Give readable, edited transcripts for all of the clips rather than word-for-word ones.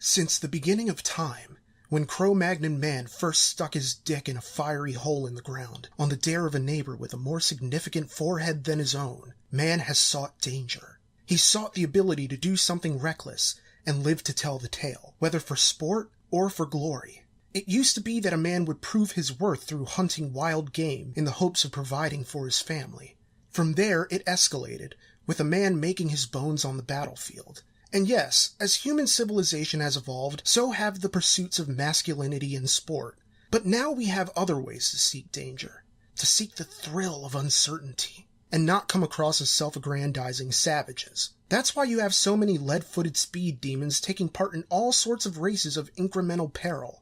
Since the beginning of time, when Cro-Magnon man first stuck his dick in a fiery hole in the ground, on the dare of a neighbor with a more significant forehead than his own, man has sought danger. He sought the ability to do something reckless and live to tell the tale, whether for sport or for glory. It used to be that a man would prove his worth through hunting wild game in the hopes of providing for his family. From there it escalated, with a man making his bones on the battlefield. And yes, as human civilization has evolved, so have the pursuits of masculinity and sport. But now we have other ways to seek danger, to seek the thrill of uncertainty, and not come across as self-aggrandizing savages. That's why you have so many lead-footed speed demons taking part in all sorts of races of incremental peril.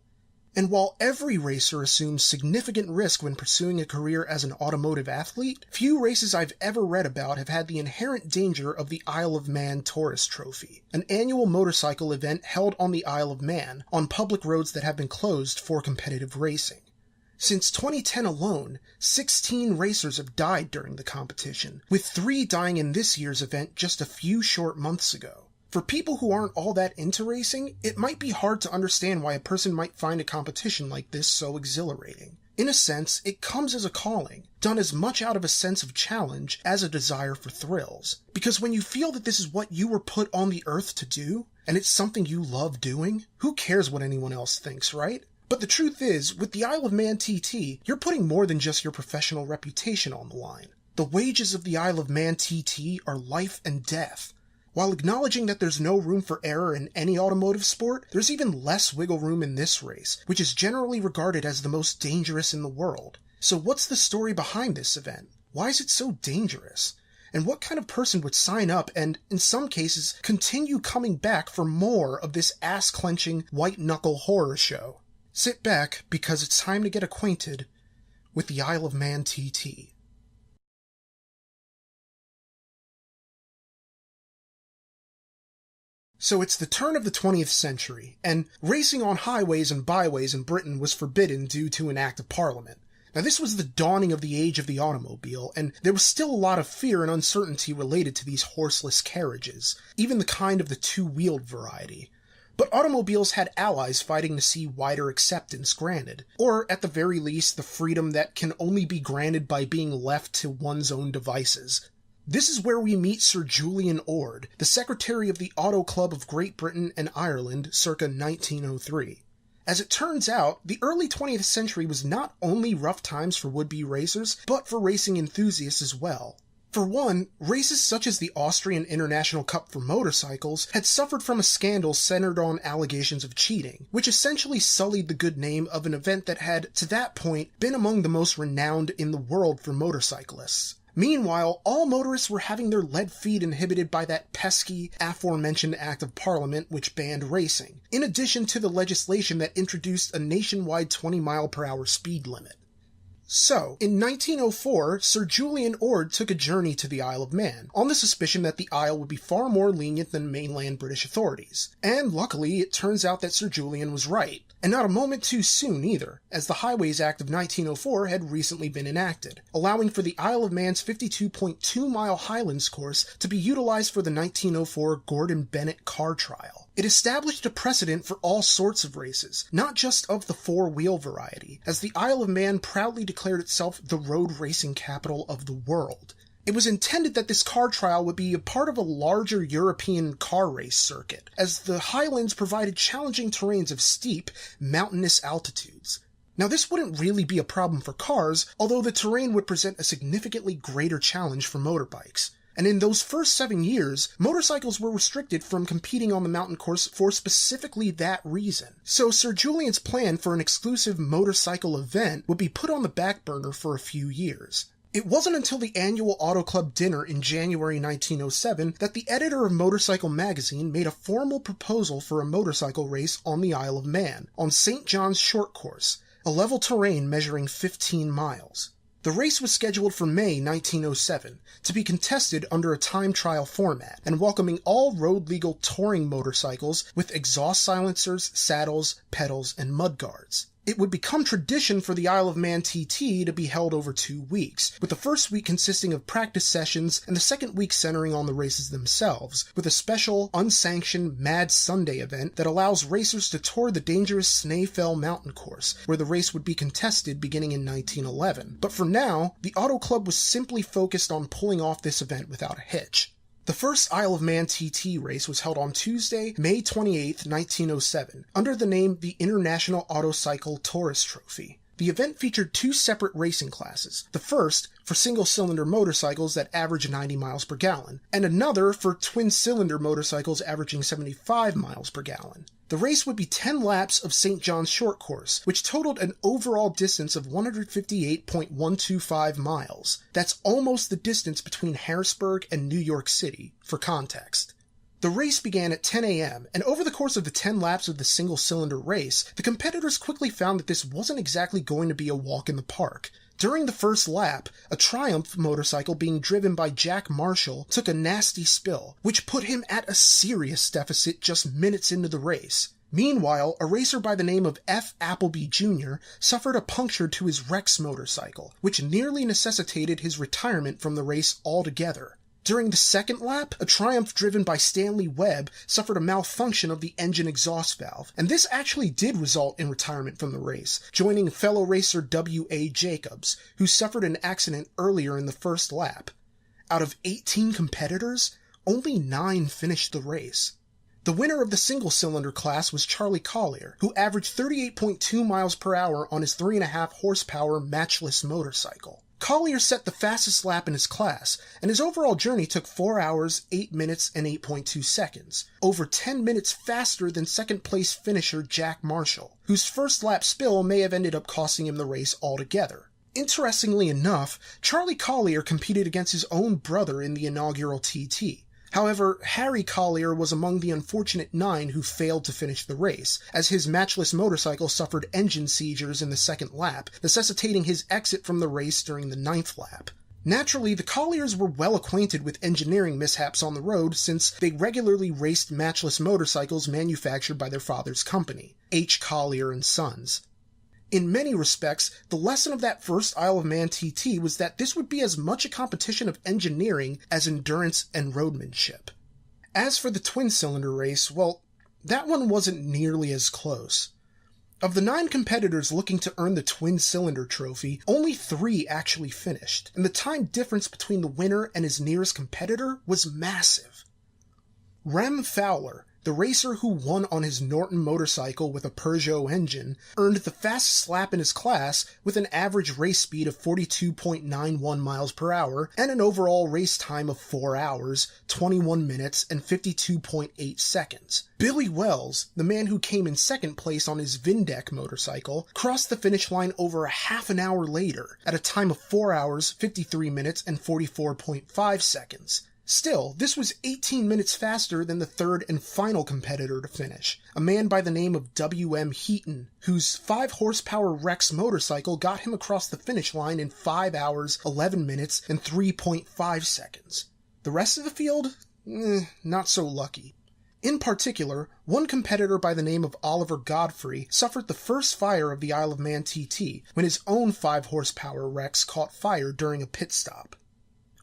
And while every racer assumes significant risk when pursuing a career as an automotive athlete, few races I've ever read about have had the inherent danger of the Isle of Man Tourist Trophy, an annual motorcycle event held on the Isle of Man on public roads that have been closed for competitive racing. Since 2010 alone, 16 racers have died during the competition, with 3 dying in this year's event just a few short months ago. For people who aren't all that into racing, it might be hard to understand why a person might find a competition like this so exhilarating. In a sense, it comes as a calling, done as much out of a sense of challenge as a desire for thrills. Because when you feel that this is what you were put on the earth to do, and it's something you love doing, who cares what anyone else thinks, right? But the truth is, with the Isle of Man TT, you're putting more than just your professional reputation on the line. The wages of the Isle of Man TT are life and death. While acknowledging that there's no room for error in any automotive sport, there's even less wiggle room in this race, which is generally regarded as the most dangerous in the world. So what's the story behind this event? Why is it so dangerous? And what kind of person would sign up and, in some cases, continue coming back for more of this ass-clenching, white-knuckle horror show? Sit back, because it's time to get acquainted with the Isle of Man TT. So it's the turn of the 20th century, and racing on highways and byways in Britain was forbidden due to an act of Parliament. Now this was the dawning of the age of the automobile, and there was still a lot of fear and uncertainty related to these horseless carriages, even the kind of the two-wheeled variety. But automobiles had allies fighting to see wider acceptance granted, or at the very least the freedom that can only be granted by being left to one's own devices. This is where we meet Sir Julian Ord, the secretary of the Auto Club of Great Britain and Ireland circa 1903. As it turns out, the early 20th century was not only rough times for would-be racers, but for racing enthusiasts as well. For one, races such as the Austrian International Cup for motorcycles had suffered from a scandal centered on allegations of cheating, which essentially sullied the good name of an event that had, to that point, been among the most renowned in the world for motorcyclists. Meanwhile, all motorists were having their lead feet inhibited by that pesky, aforementioned Act of Parliament which banned racing, in addition to the legislation that introduced a nationwide 20-mile-per-hour speed limit. So, in 1904, Sir Julian Ord took a journey to the Isle of Man, on the suspicion that the Isle would be far more lenient than mainland British authorities. And luckily, it turns out that Sir Julian was right. And not a moment too soon either, as the Highways Act of 1904 had recently been enacted, allowing for the Isle of Man's 52.2-mile Highlands course to be utilized for the 1904 Gordon Bennett car trial. It established a precedent for all sorts of races, not just of the four-wheel variety, as the Isle of Man proudly declared itself the road racing capital of the world. It was intended that this car trial would be a part of a larger European car race circuit, as the Highlands provided challenging terrains of steep, mountainous altitudes. Now this wouldn't really be a problem for cars, although the terrain would present a significantly greater challenge for motorbikes. And in those first 7 years, motorcycles were restricted from competing on the mountain course for specifically that reason. So Sir Julian's plan for an exclusive motorcycle event would be put on the back burner for a few years. It wasn't until the annual Auto Club dinner in January 1907 that the editor of Motorcycle magazine made a formal proposal for a motorcycle race on the Isle of Man, on St. John's Short Course, a level terrain measuring 15 miles. The race was scheduled for May 1907, to be contested under a time trial format, and welcoming all road-legal touring motorcycles with exhaust silencers, saddles, pedals, and mudguards. It would become tradition for the Isle of Man TT to be held over 2 weeks, with the first week consisting of practice sessions and the second week centering on the races themselves, with a special, unsanctioned Mad Sunday event that allows racers to tour the dangerous Snaefell mountain course, where the race would be contested beginning in 1911. But for now, the Auto Club was simply focused on pulling off this event without a hitch. The first Isle of Man TT race was held on Tuesday, May 28, 1907, under the name the International Autocycle Tourist Trophy. The event featured 2 separate racing classes, the first for single-cylinder motorcycles that average 90 miles per gallon, and another for twin-cylinder motorcycles averaging 75 miles per gallon. The race would be 10 laps of St. John's Short Course, which totaled an overall distance of 158.125 miles. That's almost the distance between Harrisburg and New York City, for context. The race began at 10 a.m., and over the course of the 10 laps of the single-cylinder race, the competitors quickly found that this wasn't exactly going to be a walk in the park. During the first lap, a Triumph motorcycle being driven by Jack Marshall took a nasty spill, which put him at a serious deficit just minutes into the race. Meanwhile, a racer by the name of F. Appleby Jr. suffered a puncture to his Rex motorcycle, which nearly necessitated his retirement from the race altogether. During the second lap, a Triumph driven by Stanley Webb suffered a malfunction of the engine exhaust valve, and this actually did result in retirement from the race, joining fellow racer W.A. Jacobs, who suffered an accident earlier in the first lap. Out of 18 competitors, only 9 finished the race. The winner of the single-cylinder class was Charlie Collier, who averaged 38.2 miles per hour on his 3.5 horsepower matchless motorcycle. Collier set the fastest lap in his class, and his overall journey took 4 hours, 8 minutes, and 8.2 seconds, over 10 minutes faster than second-place finisher Jack Marshall, whose first lap spill may have ended up costing him the race altogether. Interestingly enough, Charlie Collier competed against his own brother in the inaugural TT. However, Harry Collier was among the unfortunate 9 who failed to finish the race, as his matchless motorcycle suffered engine seizures in the second lap, necessitating his exit from the race during the 9th lap. Naturally, the Colliers were well acquainted with engineering mishaps on the road since they regularly raced matchless motorcycles manufactured by their father's company, H. Collier and Sons. In many respects, the lesson of that first Isle of Man TT was that this would be as much a competition of engineering as endurance and roadmanship. As for the twin-cylinder race, well, that one wasn't nearly as close. Of the 9 competitors looking to earn the twin-cylinder trophy, only 3 actually finished, and the time difference between the winner and his nearest competitor was massive. Rem Fowler, the racer who won on his Norton motorcycle with a Peugeot engine, earned the fastest lap in his class with an average race speed of 42.91 miles per hour and an overall race time of 4 hours, 21 minutes, and 52.8 seconds. Billy Wells, the man who came in second place on his Vindec motorcycle, crossed the finish line over a half an hour later at a time of 4 hours, 53 minutes, and 44.5 seconds. Still, this was 18 minutes faster than the third and final competitor to finish, a man by the name of W.M. Heaton, whose 5-horsepower Rex motorcycle got him across the finish line in 5 hours, 11 minutes, and 3.5 seconds. The rest of the field? Not so lucky. In particular, one competitor by the name of Oliver Godfrey suffered the first fire of the Isle of Man TT when his own 5-horsepower Rex caught fire during a pit stop.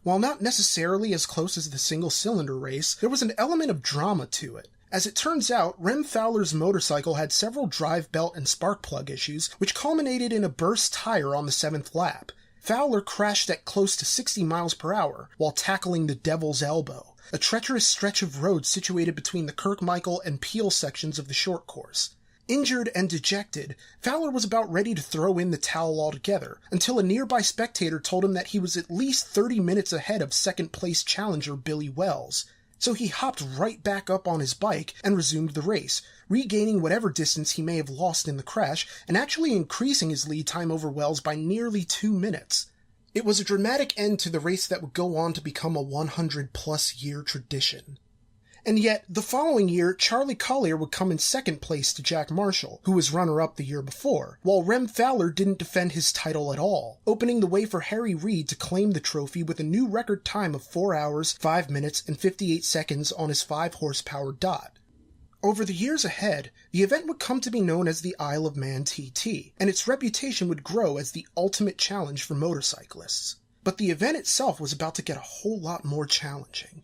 While not necessarily as close as the single-cylinder race, there was an element of drama to it. As it turns out, Rem Fowler's motorcycle had several drive belt and spark plug issues, which culminated in a burst tire on the 7th lap. Fowler crashed at close to 60 miles per hour while tackling the Devil's Elbow, a treacherous stretch of road situated between the Kirkmichael and Peel sections of the short course. Injured and dejected, Fowler was about ready to throw in the towel altogether, until a nearby spectator told him that he was at least 30 minutes ahead of second-place challenger Billy Wells. So he hopped right back up on his bike and resumed the race, regaining whatever distance he may have lost in the crash, and actually increasing his lead time over Wells by nearly 2 minutes. It was a dramatic end to the race that would go on to become a 100-plus year tradition. And yet, the following year, Charlie Collier would come in second place to Jack Marshall, who was runner-up the year before, while Rem Fowler didn't defend his title at all, opening the way for Harry Reid to claim the trophy with a new record time of 4 hours, 5 minutes, and 58 seconds on his 5-horsepower Dot. Over the years ahead, the event would come to be known as the Isle of Man TT, and its reputation would grow as the ultimate challenge for motorcyclists. But the event itself was about to get a whole lot more challenging.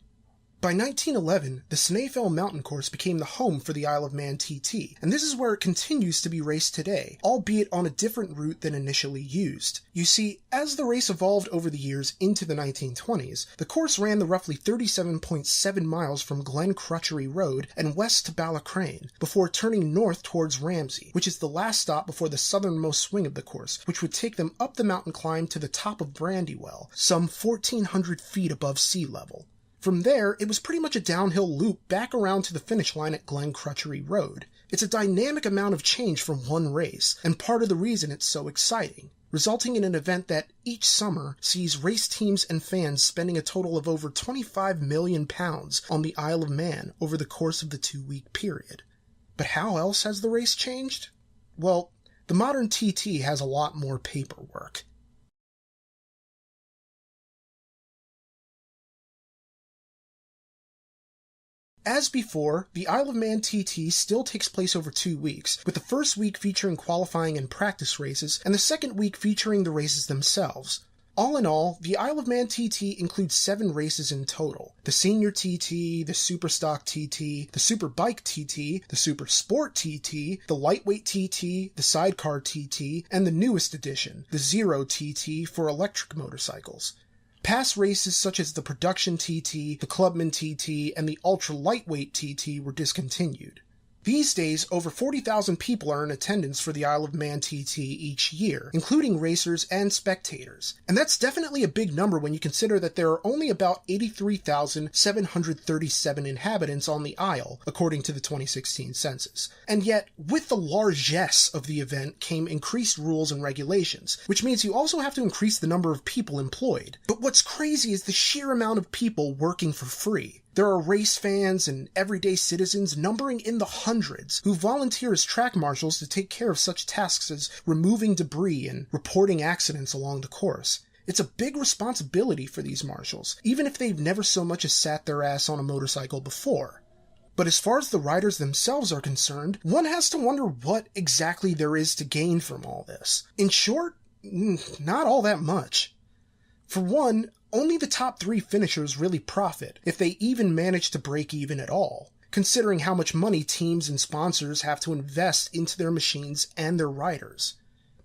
By 1911, the Snaefell Mountain Course became the home for the Isle of Man TT, and this is where it continues to be raced today, albeit on a different route than initially used. You see, as the race evolved over the years into the 1920s, the course ran the roughly 37.7 miles from Glen Crutchery Road and west to Ballacrane, before turning north towards Ramsey, which is the last stop before the southernmost swing of the course, which would take them up the mountain climb to the top of Brandywell, some 1,400 feet above sea level. From there, it was pretty much a downhill loop back around to the finish line at Glen Crutchery Road. It's a dynamic amount of change from one race, and part of the reason it's so exciting, resulting in an event that, each summer, sees race teams and fans spending a total of over £25 million on the Isle of Man over the course of the 2-week period. But how else has the race changed? Well, the modern TT has a lot more paperwork. As before, the Isle of Man TT still takes place over 2 weeks, with the first week featuring qualifying and practice races, and the second week featuring the races themselves. All in all, the Isle of Man TT includes 7 races in total. The Senior TT, the Super Stock TT, the Super Bike TT, the Super Sport TT, the Lightweight TT, the Sidecar TT, and the newest edition, the Zero TT for electric motorcycles. Past races such as the Production TT, the Clubman TT, and the Ultra Lightweight TT were discontinued. These days, over 40,000 people are in attendance for the Isle of Man TT each year, including racers and spectators. And that's definitely a big number when you consider that there are only about 83,737 inhabitants on the Isle, according to the 2016 census. And yet, with the largesse of the event came increased rules and regulations, which means you also have to increase the number of people employed. But what's crazy is the sheer amount of people working for free. There are race fans and everyday citizens numbering in the hundreds who volunteer as track marshals to take care of such tasks as removing debris and reporting accidents along the course. It's a big responsibility for these marshals, even if they've never so much as sat their ass on a motorcycle before. But as far as the riders themselves are concerned, one has to wonder what exactly there is to gain from all this. In short, not all that much. For one, only the top 3 finishers really profit, if they even manage to break even at all, considering how much money teams and sponsors have to invest into their machines and their riders.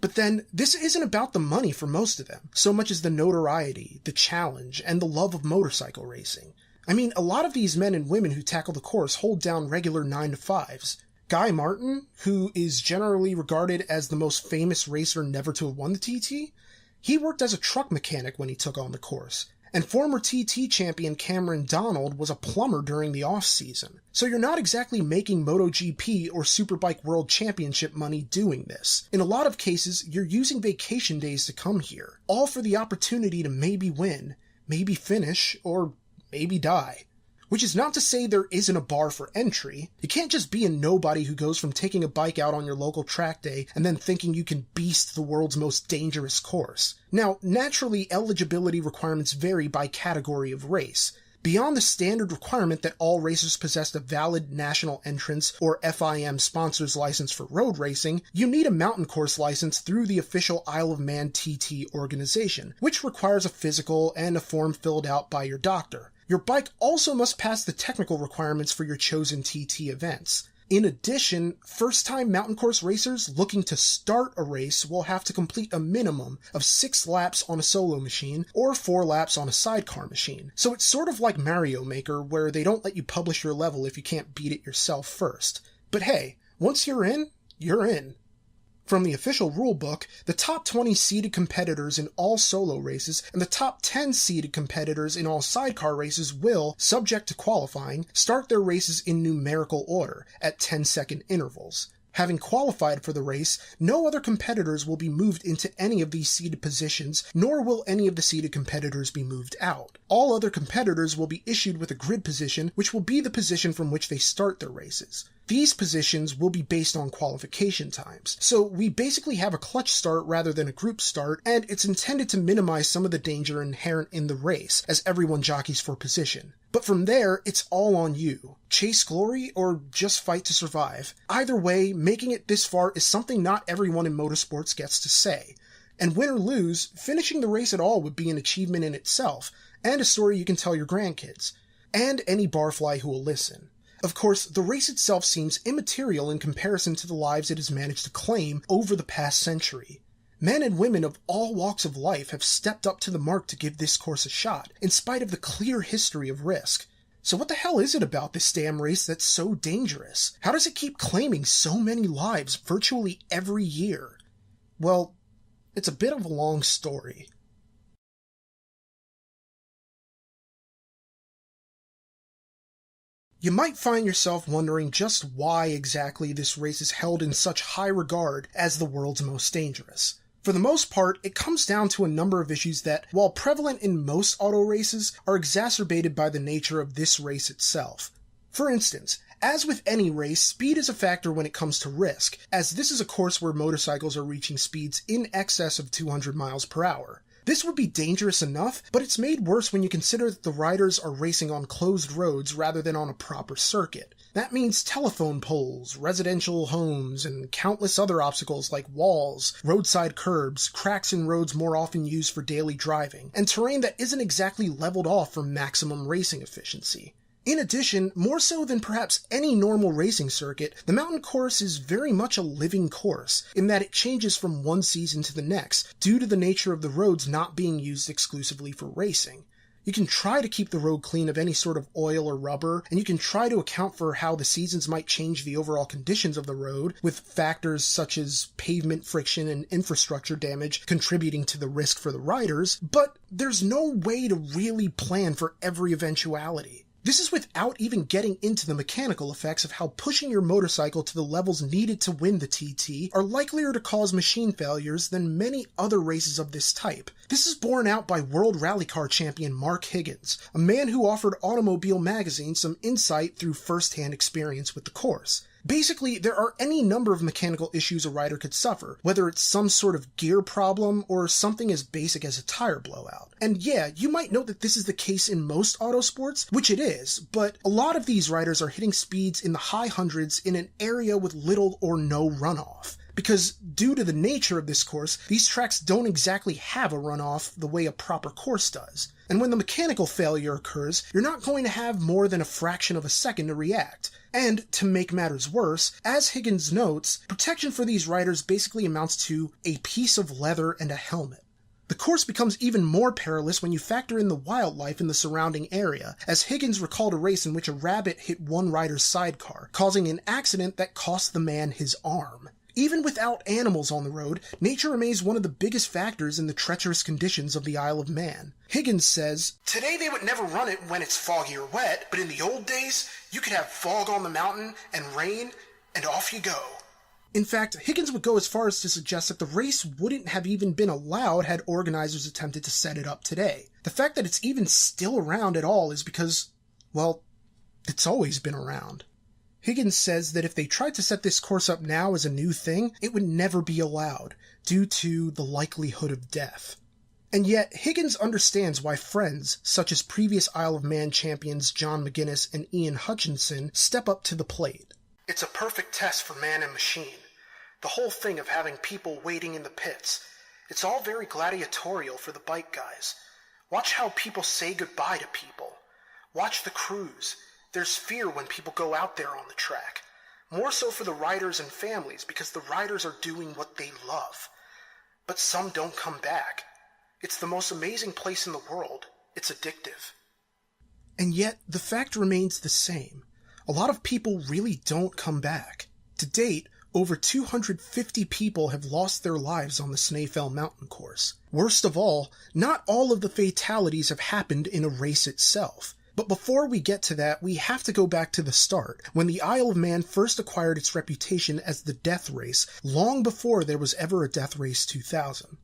But then, this isn't about the money for most of them, so much as the notoriety, the challenge, and the love of motorcycle racing. I mean, a lot of these men and women who tackle the course hold down regular 9-to-5s. Guy Martin, who is generally regarded as the most famous racer never to have won the TT, he worked as a truck mechanic when he took on the course, and former TT champion Cameron Donald was a plumber during the off-season. So you're not exactly making MotoGP or Superbike World Championship money doing this. In a lot of cases, you're using vacation days to come here, all for the opportunity to maybe win, maybe finish, or maybe die. Which is not to say there isn't a bar for entry. You can't just be a nobody who goes from taking a bike out on your local track day and then thinking you can beast the world's most dangerous course. Now, naturally, eligibility requirements vary by category of race. Beyond the standard requirement that all racers possess a valid national entrance or FIM sponsor's license for road racing, you need a mountain course license through the official Isle of Man TT organization, which requires a physical and a form filled out by your doctor. Your bike also must pass the technical requirements for your chosen TT events. In addition, first-time mountain course racers looking to start a race will have to complete a minimum of 6 laps on a solo machine or 4 laps on a sidecar machine. So it's sort of like Mario Maker, where they don't let you publish your level if you can't beat it yourself first. But hey, once you're in, you're in. From the official rulebook, the top 20 seeded competitors in all solo races and the top 10 seeded competitors in all sidecar races will, subject to qualifying, start their races in numerical order at 10-second intervals. Having qualified for the race, no other competitors will be moved into any of these seeded positions, nor will any of the seeded competitors be moved out. All other competitors will be issued with a grid position, which will be the position from which they start their races. These positions will be based on qualification times, so we basically have a clutch start rather than a group start, and it's intended to minimize some of the danger inherent in the race, as everyone jockeys for position. But from there, it's all on you. Chase glory or just fight to survive. Either way, making it this far is something not everyone in motorsports gets to say. And win or lose, finishing the race at all would be an achievement in itself, and a story you can tell your grandkids, and any barfly who will listen. Of course, the race itself seems immaterial in comparison to the lives it has managed to claim over the past century. Men and women of all walks of life have stepped up to the mark to give this course a shot, in spite of the clear history of risk. So what the hell is it about this damn race that's so dangerous? How does it keep claiming so many lives virtually every year? Well, it's a bit of a long story. You might find yourself wondering just why exactly this race is held in such high regard as the world's most dangerous. For the most part, it comes down to a number of issues that, while prevalent in most auto races, are exacerbated by the nature of this race itself. For instance, as with any race, speed is a factor when it comes to risk, as this is a course where motorcycles are reaching speeds in excess of 200 miles per hour. This would be dangerous enough, but it's made worse when you consider that the riders are racing on closed roads rather than on a proper circuit. That means telephone poles, residential homes, and countless other obstacles like walls, roadside curbs, cracks in roads more often used for daily driving, and terrain that isn't exactly leveled off for maximum racing efficiency. In addition, more so than perhaps any normal racing circuit, the mountain course is very much a living course, in that it changes from one season to the next, due to the nature of the roads not being used exclusively for racing. You can try to keep the road clean of any sort of oil or rubber, and you can try to account for how the seasons might change the overall conditions of the road, with factors such as pavement friction and infrastructure damage contributing to the risk for the riders, but there's no way to really plan for every eventuality. This is without even getting into the mechanical effects of how pushing your motorcycle to the levels needed to win the TT are likelier to cause machine failures than many other races of this type. This is borne out by World Rally Car champion Mark Higgins, a man who offered Automobile magazine some insight through first-hand experience with the course. Basically, there are any number of mechanical issues a rider could suffer, whether it's some sort of gear problem or something as basic as a tire blowout. And yeah, you might note that this is the case in most autosports, which it is, but a lot of these riders are hitting speeds in the high hundreds in an area with little or no runoff. Because due to the nature of this course, these tracks don't exactly have a runoff the way a proper course does. And when the mechanical failure occurs, you're not going to have more than a fraction of a second to react. And, to make matters worse, as Higgins notes, protection for these riders basically amounts to a piece of leather and a helmet. The course becomes even more perilous when you factor in the wildlife in the surrounding area, as Higgins recalled a race in which a rabbit hit one rider's sidecar, causing an accident that cost the man his arm. Even without animals on the road, nature remains one of the biggest factors in the treacherous conditions of the Isle of Man. Higgins says, "Today they would never run it when it's foggy or wet, but in the old days, you could have fog on the mountain and rain, and off you go." In fact, Higgins would go as far as to suggest that the race wouldn't have even been allowed had organizers attempted to set it up today. The fact that it's even still around at all is because, well, it's always been around. Higgins says that if they tried to set this course up now as a new thing, it would never be allowed, due to the likelihood of death. And yet, Higgins understands why friends, such as previous Isle of Man champions John McGuinness and Ian Hutchinson, step up to the plate. "It's a perfect test for man and machine. The whole thing of having people waiting in the pits. It's all very gladiatorial for the bike guys. Watch how people say goodbye to people. Watch the crews. There's fear when people go out there on the track. More so for the riders and families because the riders are doing what they love. But some don't come back. It's the most amazing place in the world. It's addictive." And yet, the fact remains the same. A lot of people really don't come back. To date, over 250 people have lost their lives on the Snaefell mountain course. Worst of all, not all of the fatalities have happened in a race itself. But before we get to that, we have to go back to the start, when the Isle of Man first acquired its reputation as the Death Race, long before there was ever a Death Race 2000.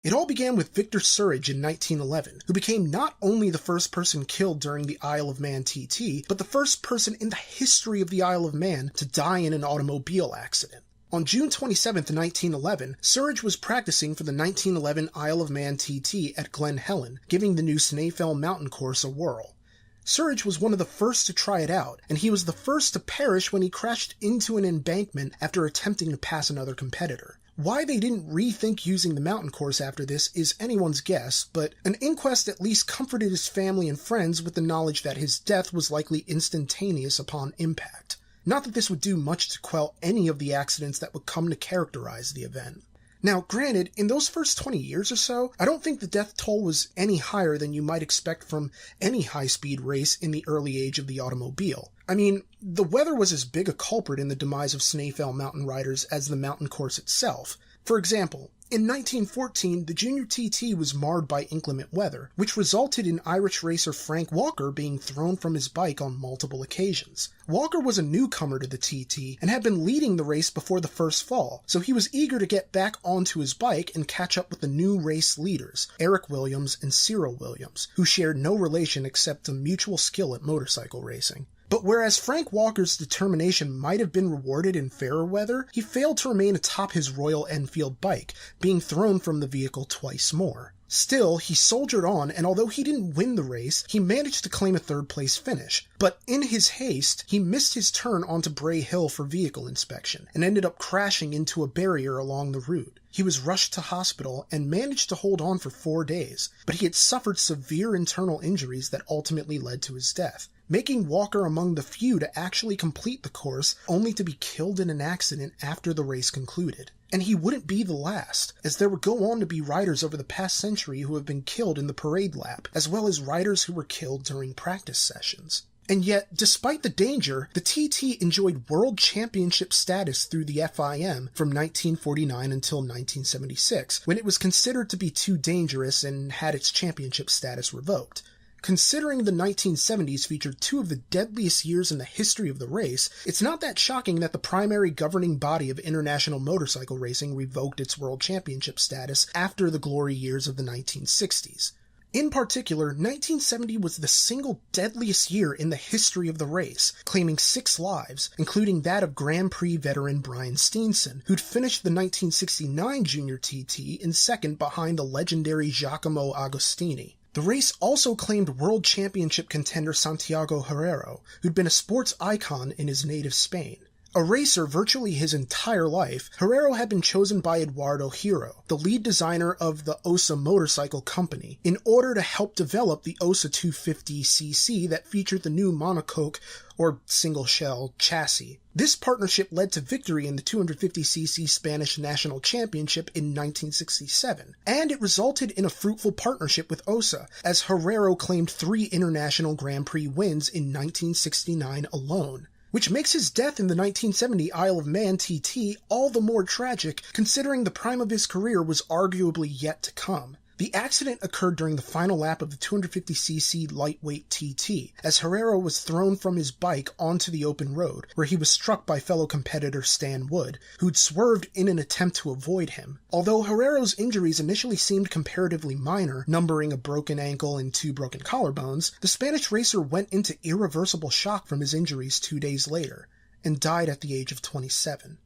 It all began with Victor Surridge in 1911, who became not only the first person killed during the Isle of Man TT, but the first person in the history of the Isle of Man to die in an automobile accident. On June 27, 1911, Surridge was practicing for the 1911 Isle of Man TT at Glen Helen, giving the new Snaefell mountain course a whirl. Surridge was one of the first to try it out, and he was the first to perish when he crashed into an embankment after attempting to pass another competitor. Why they didn't rethink using the mountain course after this is anyone's guess, but an inquest at least comforted his family and friends with the knowledge that his death was likely instantaneous upon impact. Not that this would do much to quell any of the accidents that would come to characterize the event. Now, granted, in those first 20 years or so, I don't think the death toll was any higher than you might expect from any high-speed race in the early age of the automobile. I mean, the weather was as big a culprit in the demise of Snaefell mountain riders as the mountain course itself. For example, in 1914, the Junior TT was marred by inclement weather, which resulted in Irish racer Frank Walker being thrown from his bike on multiple occasions. Walker was a newcomer to the TT and had been leading the race before the first fall, so he was eager to get back onto his bike and catch up with the new race leaders, Eric Williams and Cyril Williams, who shared no relation except a mutual skill at motorcycle racing. But whereas Frank Walker's determination might have been rewarded in fairer weather, he failed to remain atop his Royal Enfield bike, being thrown from the vehicle twice more. Still, he soldiered on, and although he didn't win the race, he managed to claim a third-place finish. But in his haste, he missed his turn onto Bray Hill for vehicle inspection, and ended up crashing into a barrier along the route. He was rushed to hospital and managed to hold on for 4 days, but he had suffered severe internal injuries that ultimately led to his death, making Walker among the few to actually complete the course, only to be killed in an accident after the race concluded. And he wouldn't be the last, as there would go on to be riders over the past century who have been killed in the parade lap, as well as riders who were killed during practice sessions. And yet, despite the danger, the TT enjoyed world championship status through the FIM from 1949 until 1976, when it was considered to be too dangerous and had its championship status revoked. Considering the 1970s featured two of the deadliest years in the history of the race, it's not that shocking that the primary governing body of international motorcycle racing revoked its world championship status after the glory years of the 1960s. In particular, 1970 was the single deadliest year in the history of the race, claiming 6 lives, including that of Grand Prix veteran Brian Steenson, who'd finished the 1969 Junior TT in second behind the legendary Giacomo Agostini. The race also claimed world championship contender Santiago Herrero, who'd been a sports icon in his native Spain. A racer virtually his entire life, Herrero had been chosen by Eduardo Hiro, the lead designer of the OSA motorcycle company, in order to help develop the OSA 250cc that featured the new monocoque or single-shell chassis. This partnership led to victory in the 250cc Spanish National Championship in 1967, and it resulted in a fruitful partnership with OSA, as Herrero claimed 3 international Grand Prix wins in 1969 alone, which makes his death in the 1970 Isle of Man TT all the more tragic, considering the prime of his career was arguably yet to come. The accident occurred during the final lap of the 250cc lightweight TT, as Herrero was thrown from his bike onto the open road, where he was struck by fellow competitor Stan Wood, who'd swerved in an attempt to avoid him. Although Herrero's injuries initially seemed comparatively minor, numbering a broken ankle and 2 broken collarbones, the Spanish racer went into irreversible shock from his injuries 2 days later, and died at the age of 27.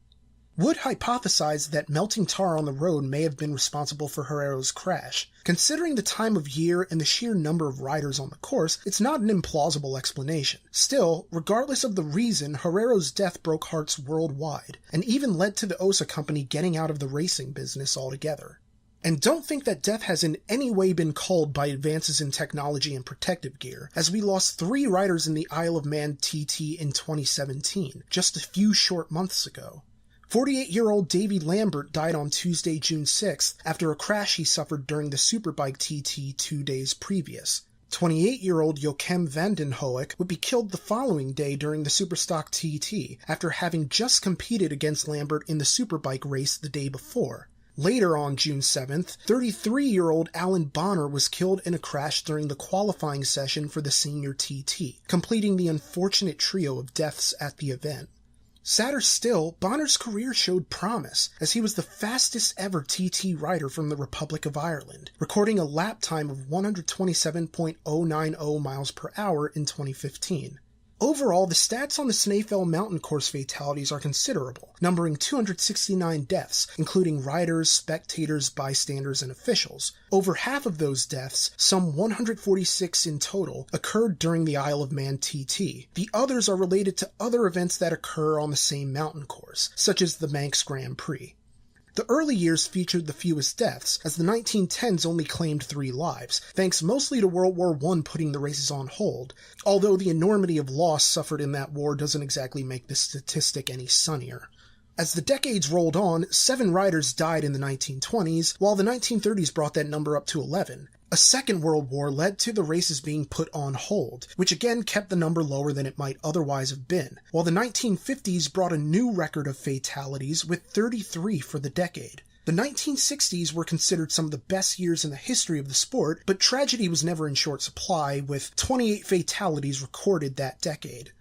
Wood hypothesized that melting tar on the road may have been responsible for Herrero's crash. Considering the time of year and the sheer number of riders on the course, it's not an implausible explanation. Still, regardless of the reason, Herrero's death broke hearts worldwide, and even led to the OSA company getting out of the racing business altogether. And don't think that death has in any way been culled by advances in technology and protective gear, as we lost 3 riders in the Isle of Man TT in 2017, just a few short months ago. 48-year-old Davy Lambert died on Tuesday, June 6th, after a crash he suffered during the Superbike TT 2 days previous. 28-year-old Joachim van den Hoek would be killed the following day during the Superstock TT, after having just competed against Lambert in the Superbike race the day before. Later on June 7th, 33-year-old Alan Bonner was killed in a crash during the qualifying session for the Senior TT, completing the unfortunate trio of deaths at the event. Sadder still, Bonner's career showed promise, as he was the fastest ever TT rider from the Republic of Ireland, recording a lap time of 127.090 miles per hour in 2015. Overall, the stats on the Snaefell Mountain Course fatalities are considerable, numbering 269 deaths, including riders, spectators, bystanders, and officials. Over half of those deaths, some 146 in total, occurred during the Isle of Man TT. The others are related to other events that occur on the same mountain course, such as the Manx Grand Prix. The early years featured the fewest deaths, as the 1910s only claimed 3 lives, thanks mostly to World War I putting the races on hold, although the enormity of loss suffered in that war doesn't exactly make this statistic any sunnier. As the decades rolled on, 7 riders died in the 1920s, while the 1930s brought that number up to 11. A second World War led to the races being put on hold, which again kept the number lower than it might otherwise have been, while the 1950s brought a new record of fatalities with 33 for the decade. The 1960s were considered some of the best years in the history of the sport, but tragedy was never in short supply, with 28 fatalities recorded that decade.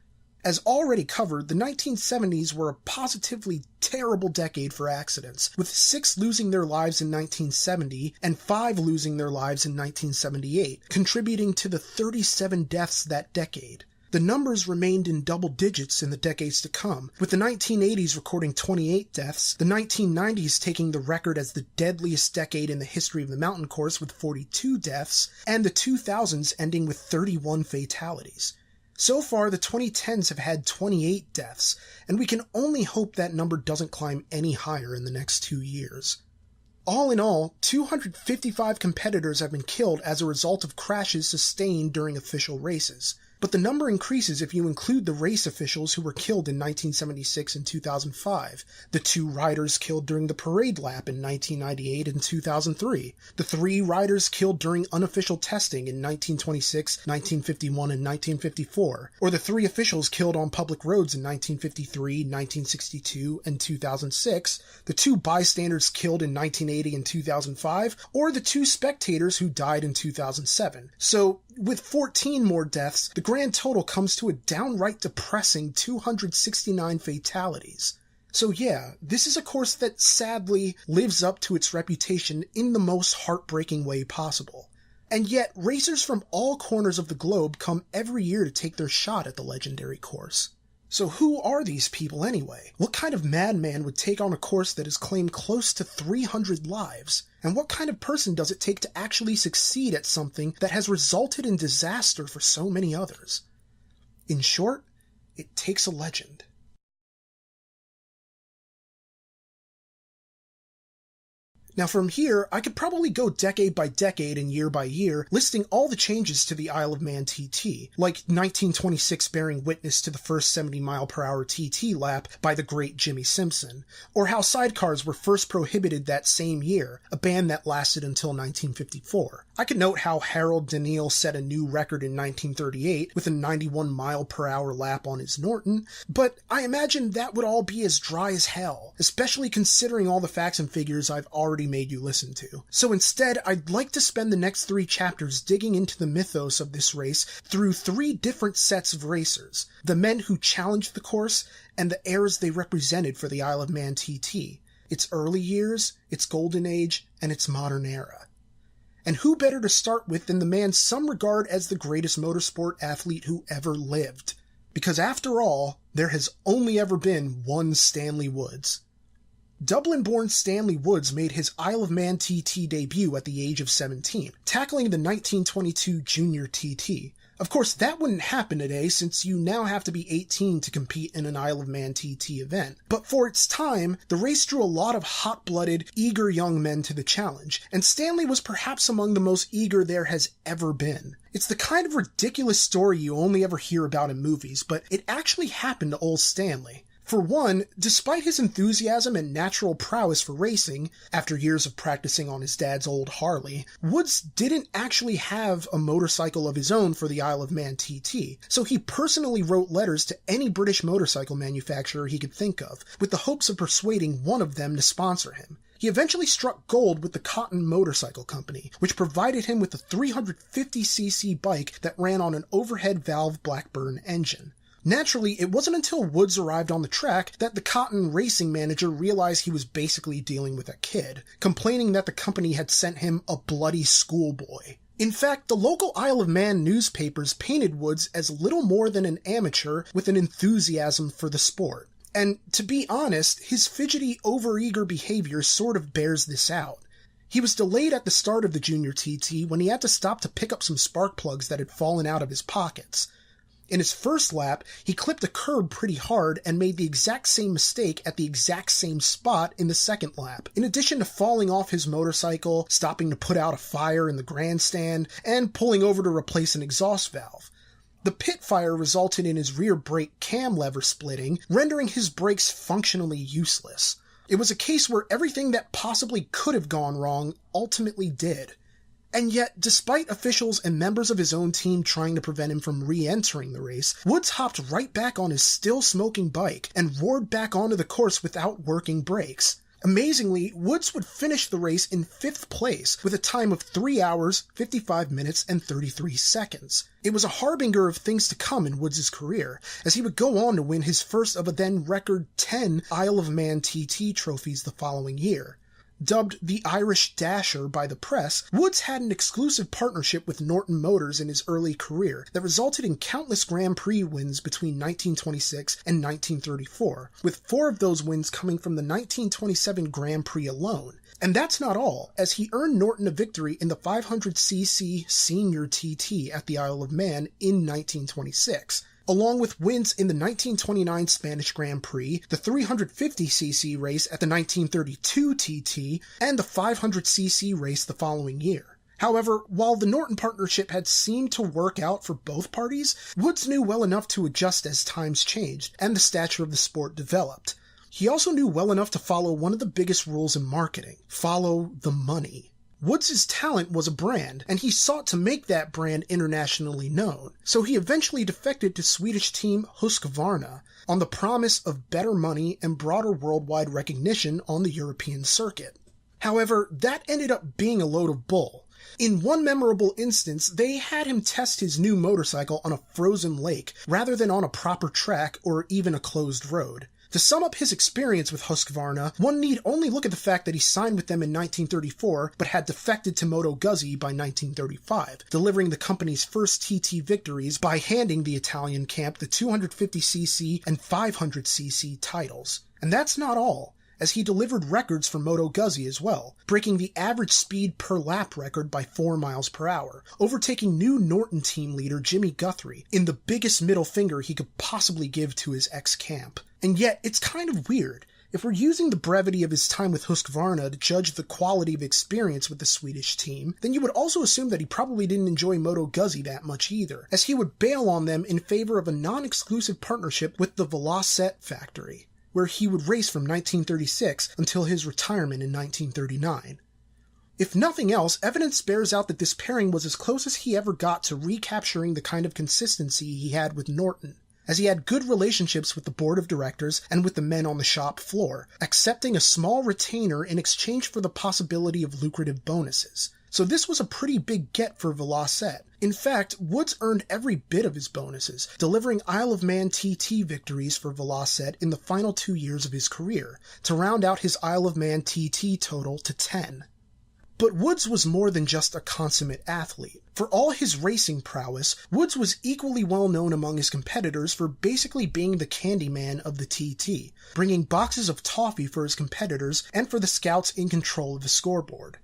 As already covered, the 1970s were a positively terrible decade for accidents, with 6 losing their lives in 1970 and 5 losing their lives in 1978, contributing to the 37 deaths that decade. The numbers remained in double digits in the decades to come, with the 1980s recording 28 deaths, the 1990s taking the record as the deadliest decade in the history of the mountain course with 42 deaths, and the 2000s ending with 31 fatalities. So far, the 2010s have had 28 deaths, and we can only hope that number doesn't climb any higher in the next 2 years. All in all, 255 competitors have been killed as a result of crashes sustained during official races. But the number increases if you include the race officials who were killed in 1976 and 2005, the 2 riders killed during the parade lap in 1998 and 2003, the 3 riders killed during unofficial testing in 1926, 1951, and 1954, or the 3 officials killed on public roads in 1953, 1962, and 2006, the 2 bystanders killed in 1980 and 2005, or the 2 spectators who died in 2007. So, with 14 more deaths, the grand total comes to a downright depressing 269 fatalities. So yeah, this is a course that sadly lives up to its reputation in the most heartbreaking way possible. And yet, racers from all corners of the globe come every year to take their shot at the legendary course. So who are these people anyway? What kind of madman would take on a course that has claimed close to 300 lives? And what kind of person does it take to actually succeed at something that has resulted in disaster for so many others? In short, it takes a legend. Now from here, I could probably go decade by decade and year by year, listing all the changes to the Isle of Man TT, like 1926 bearing witness to the first 70-mile-per-hour TT lap by the great Jimmy Simpson, or how sidecars were first prohibited that same year, a ban that lasted until 1954. I could note how Harold Daniil set a new record in 1938 with a 91-mile-per-hour lap on his Norton, but I imagine that would all be as dry as hell, especially considering all the facts and figures I've already made you listen to. So instead, I'd like to spend the next 3 chapters digging into the mythos of this race through 3 different sets of racers, the men who challenged the course, and the eras they represented for the Isle of Man TT, its early years, its golden age, and its modern era. And who better to start with than the man some regard as the greatest motorsport athlete who ever lived? Because after all, there has only ever been one Stanley Woods. Dublin-born Stanley Woods made his Isle of Man TT debut at the age of 17, tackling the 1922 Junior TT. Of course, that wouldn't happen today since you now have to be 18 to compete in an Isle of Man TT event. But for its time, the race drew a lot of hot-blooded, eager young men to the challenge, and Stanley was perhaps among the most eager there has ever been. It's the kind of ridiculous story you only ever hear about in movies, but it actually happened to old Stanley. For one, despite his enthusiasm and natural prowess for racing, after years of practicing on his dad's old Harley, Woods didn't actually have a motorcycle of his own for the Isle of Man TT, so he personally wrote letters to any British motorcycle manufacturer he could think of, with the hopes of persuading one of them to sponsor him. He eventually struck gold with the Cotton Motorcycle Company, which provided him with a 350cc bike that ran on an overhead valve Blackburn engine. Naturally, it wasn't until Woods arrived on the track that the Cotton racing manager realized he was basically dealing with a kid, complaining that the company had sent him a bloody schoolboy. In fact, the local Isle of Man newspapers painted Woods as little more than an amateur with an enthusiasm for the sport. And to be honest, his fidgety, overeager behavior sort of bears this out. He was delayed at the start of the Junior TT when he had to stop to pick up some spark plugs that had fallen out of his pockets. In his first lap, he clipped a curb pretty hard and made the exact same mistake at the exact same spot in the second lap, in addition to falling off his motorcycle, stopping to put out a fire in the grandstand, and pulling over to replace an exhaust valve. The pit fire resulted in his rear brake cam lever splitting, rendering his brakes functionally useless. It was a case where everything that possibly could have gone wrong ultimately did. And yet, despite officials and members of his own team trying to prevent him from re-entering the race, Woods hopped right back on his still-smoking bike and roared back onto the course without working brakes. Amazingly, Woods would finish the race in 5th place with a time of 3 hours, 55 minutes, and 33 seconds. It was a harbinger of things to come in Woods' career, as he would go on to win his first of a then record 10 Isle of Man TT trophies the following year. Dubbed the Irish Dasher by the press, Woods had an exclusive partnership with Norton Motors in his early career that resulted in countless Grand Prix wins between 1926 and 1934, with 4 of those wins coming from the 1927 Grand Prix alone. And that's not all, as he earned Norton a victory in the 500cc Senior TT at the Isle of Man in 1926. Along with wins in the 1929 Spanish Grand Prix, the 350cc race at the 1932 TT, and the 500cc race the following year. However, while the Norton partnership had seemed to work out for both parties, Woods knew well enough to adjust as times changed and the stature of the sport developed. He also knew well enough to follow one of the biggest rules in marketing: follow the money. Woods' talent was a brand, and he sought to make that brand internationally known, so he eventually defected to Swedish team Husqvarna on the promise of better money and broader worldwide recognition on the European circuit. However, that ended up being a load of bull. In one memorable instance, they had him test his new motorcycle on a frozen lake rather than on a proper track or even a closed road. To sum up his experience with Husqvarna, one need only look at the fact that he signed with them in 1934, but had defected to Moto Guzzi by 1935, delivering the company's first TT victories by handing the Italian camp the 250cc and 500cc titles. And that's not all, as he delivered records for Moto Guzzi as well, breaking the average speed per lap record by 4 miles per hour, overtaking new Norton team leader Jimmy Guthrie in the biggest middle finger he could possibly give to his ex-camp. And yet, it's kind of weird. If we're using the brevity of his time with Husqvarna to judge the quality of experience with the Swedish team, then you would also assume that he probably didn't enjoy Moto Guzzi that much either, as he would bail on them in favor of a non-exclusive partnership with the Velocette factory, where he would race from 1936 until his retirement in 1939. If nothing else, evidence bears out that this pairing was as close as he ever got to recapturing the kind of consistency he had with Norton, as he had good relationships with the board of directors and with the men on the shop floor, accepting a small retainer in exchange for the possibility of lucrative bonuses. So this was a pretty big get for Velocette. In fact, Woods earned every bit of his bonuses, delivering Isle of Man TT victories for Velocette in the final 2 years of his career, to round out his Isle of Man TT total to 10. But Woods was more than just a consummate athlete. For all his racing prowess, Woods was equally well known among his competitors for basically being the Candyman of the TT, bringing boxes of toffee for his competitors and for the scouts in control of the scoreboard.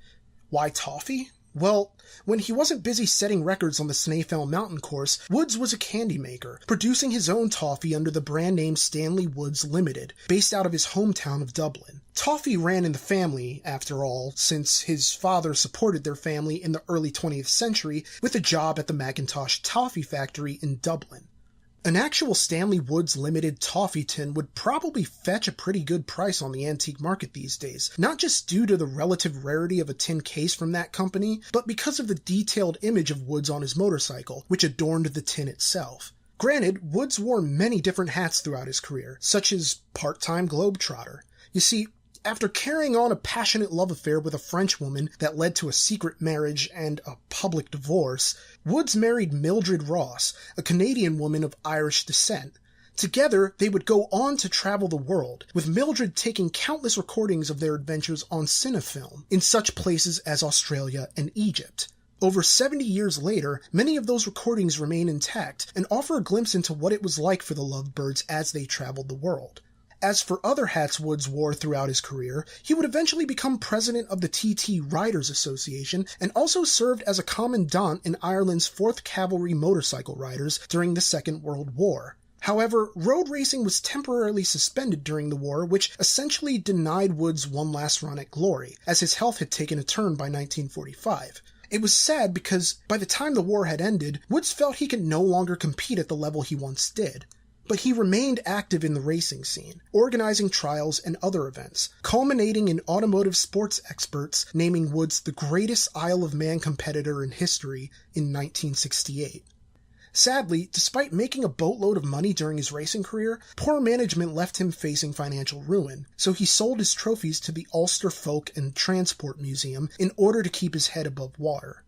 Why toffee? Well, when he wasn't busy setting records on the Snaefell Mountain course, Woods was a candy maker, producing his own toffee under the brand name Stanley Woods Limited, based out of his hometown of Dublin. Toffee ran in the family, after all, since his father supported their family in the early 20th century with a job at the Macintosh Toffee Factory in Dublin. An actual Stanley Woods Limited toffee tin would probably fetch a pretty good price on the antique market these days, not just due to the relative rarity of a tin case from that company, but because of the detailed image of Woods on his motorcycle, which adorned the tin itself. Granted, Woods wore many different hats throughout his career, such as part-time globetrotter. You see, after carrying on a passionate love affair with a French woman that led to a secret marriage and a public divorce, Woods married Mildred Ross, a Canadian woman of Irish descent. Together, they would go on to travel the world, with Mildred taking countless recordings of their adventures on cinefilm in such places as Australia and Egypt. Over 70 years later, many of those recordings remain intact and offer a glimpse into what it was like for the Lovebirds as they traveled the world. As for other hats Woods wore throughout his career, he would eventually become president of the TT Riders Association and also served as a commandant in Ireland's 4th Cavalry Motorcycle Riders during the Second World War. However, road racing was temporarily suspended during the war, which essentially denied Woods one last run at glory, as his health had taken a turn by 1945. It was sad because, by the time the war had ended, Woods felt he could no longer compete at the level he once did. But he remained active in the racing scene, organizing trials and other events, culminating in automotive sports experts naming Woods the greatest Isle of Man competitor in history in 1968. Sadly, despite making a boatload of money during his racing career, poor management left him facing financial ruin, so he sold his trophies to the Ulster Folk and Transport Museum in order to keep his head above water.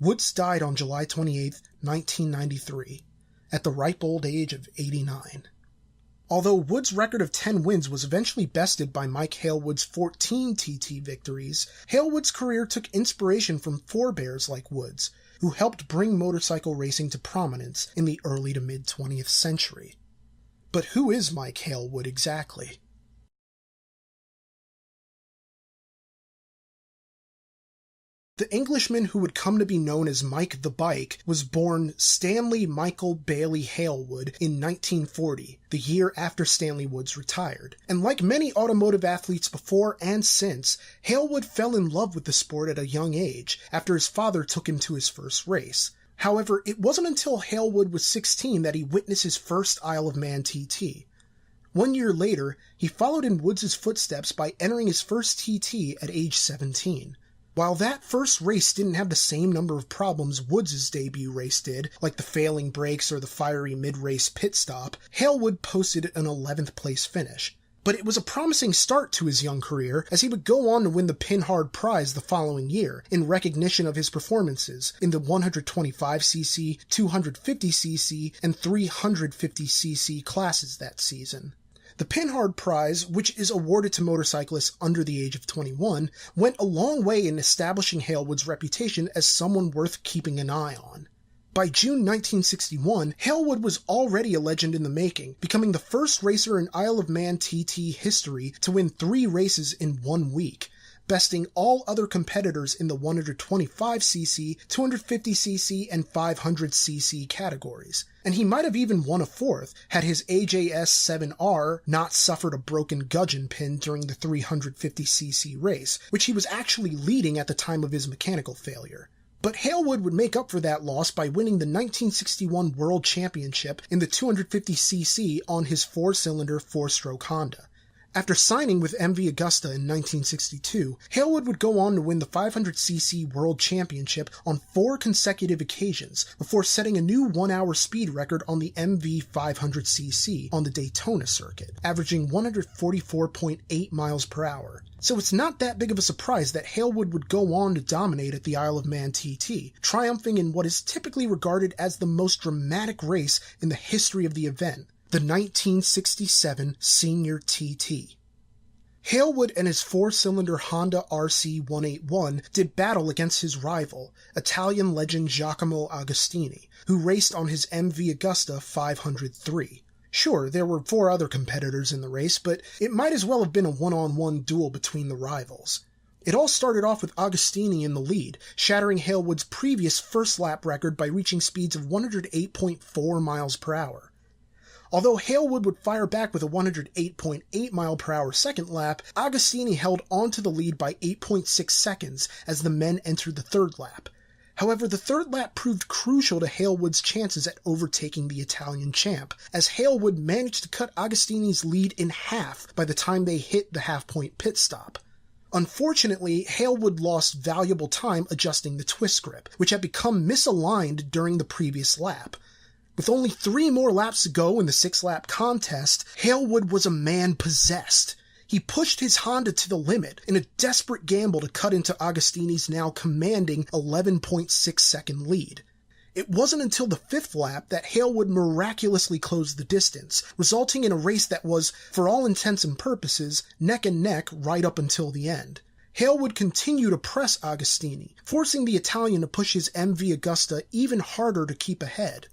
Woods died on July 28, 1993. At the ripe old age of 89. Although Woods' record of 10 wins was eventually bested by Mike Halewood's 14 TT victories, Halewood's career took inspiration from forebears like Woods, who helped bring motorcycle racing to prominence in the early to mid-20th century. But who is Mike Halewood exactly? The Englishman who would come to be known as Mike the Bike was born Stanley Michael Bailey Halewood in 1940, the year after Stanley Woods retired. And like many automotive athletes before and since, Halewood fell in love with the sport at a young age, after his father took him to his first race. However, it wasn't until Halewood was 16 that he witnessed his first Isle of Man TT. 1 year later, he followed in Woods' footsteps by entering his first TT at age 17. While that first race didn't have the same number of problems Woods' debut race did, like the failing brakes or the fiery mid-race pit stop, Halewood posted an 11th place finish. But it was a promising start to his young career, as he would go on to win the Pinhard Prize the following year, in recognition of his performances in the 125cc, 250cc, and 350cc classes that season. The Pinhard Prize, which is awarded to motorcyclists under the age of 21, went a long way in establishing Halewood's reputation as someone worth keeping an eye on. By June 1961, Halewood was already a legend in the making, becoming the first racer in Isle of Man TT history to win 3 races in 1 week, besting all other competitors in the 125cc, 250cc, and 500cc categories. And he might have even won a 4th, had his AJS-7R not suffered a broken gudgeon pin during the 350cc race, which he was actually leading at the time of his mechanical failure. But Halewood would make up for that loss by winning the 1961 World Championship in the 250cc on his 4-cylinder 4-stroke Honda. After signing with MV Agusta in 1962, Halewood would go on to win the 500cc World Championship on 4 consecutive occasions, before setting a new 1-hour speed record on the MV 500cc on the Daytona circuit, averaging 144.8 miles per hour. So it's not that big of a surprise that Halewood would go on to dominate at the Isle of Man TT, triumphing in what is typically regarded as the most dramatic race in the history of the event, the 1967 Senior TT. Halewood and his 4-cylinder Honda RC181 did battle against his rival, Italian legend Giacomo Agostini, who raced on his MV Agusta 503. Sure, there were 4 other competitors in the race, but it might as well have been a one-on-one duel between the rivals. It all started off with Agostini in the lead, shattering Halewood's previous first-lap record by reaching speeds of 108.4 miles per hour. Although Halewood would fire back with a 108.8 mile per hour second lap, Agostini held onto the lead by 8.6 seconds as the men entered the third lap. However, the third lap proved crucial to Halewood's chances at overtaking the Italian champ, as Halewood managed to cut Agostini's lead in half by the time they hit the half-point pit stop. Unfortunately, Halewood lost valuable time adjusting the twist grip, which had become misaligned during the previous lap. With only 3 more laps to go in the 6-lap contest, Halewood was a man possessed. He pushed his Honda to the limit in a desperate gamble to cut into Agostini's now commanding 11.6-second lead. It wasn't until the 5th lap that Halewood miraculously closed the distance, resulting in a race that was, for all intents and purposes, neck and neck right up until the end. Hale would continue to press Agostini, forcing the Italian to push his MV Agusta even harder to keep ahead.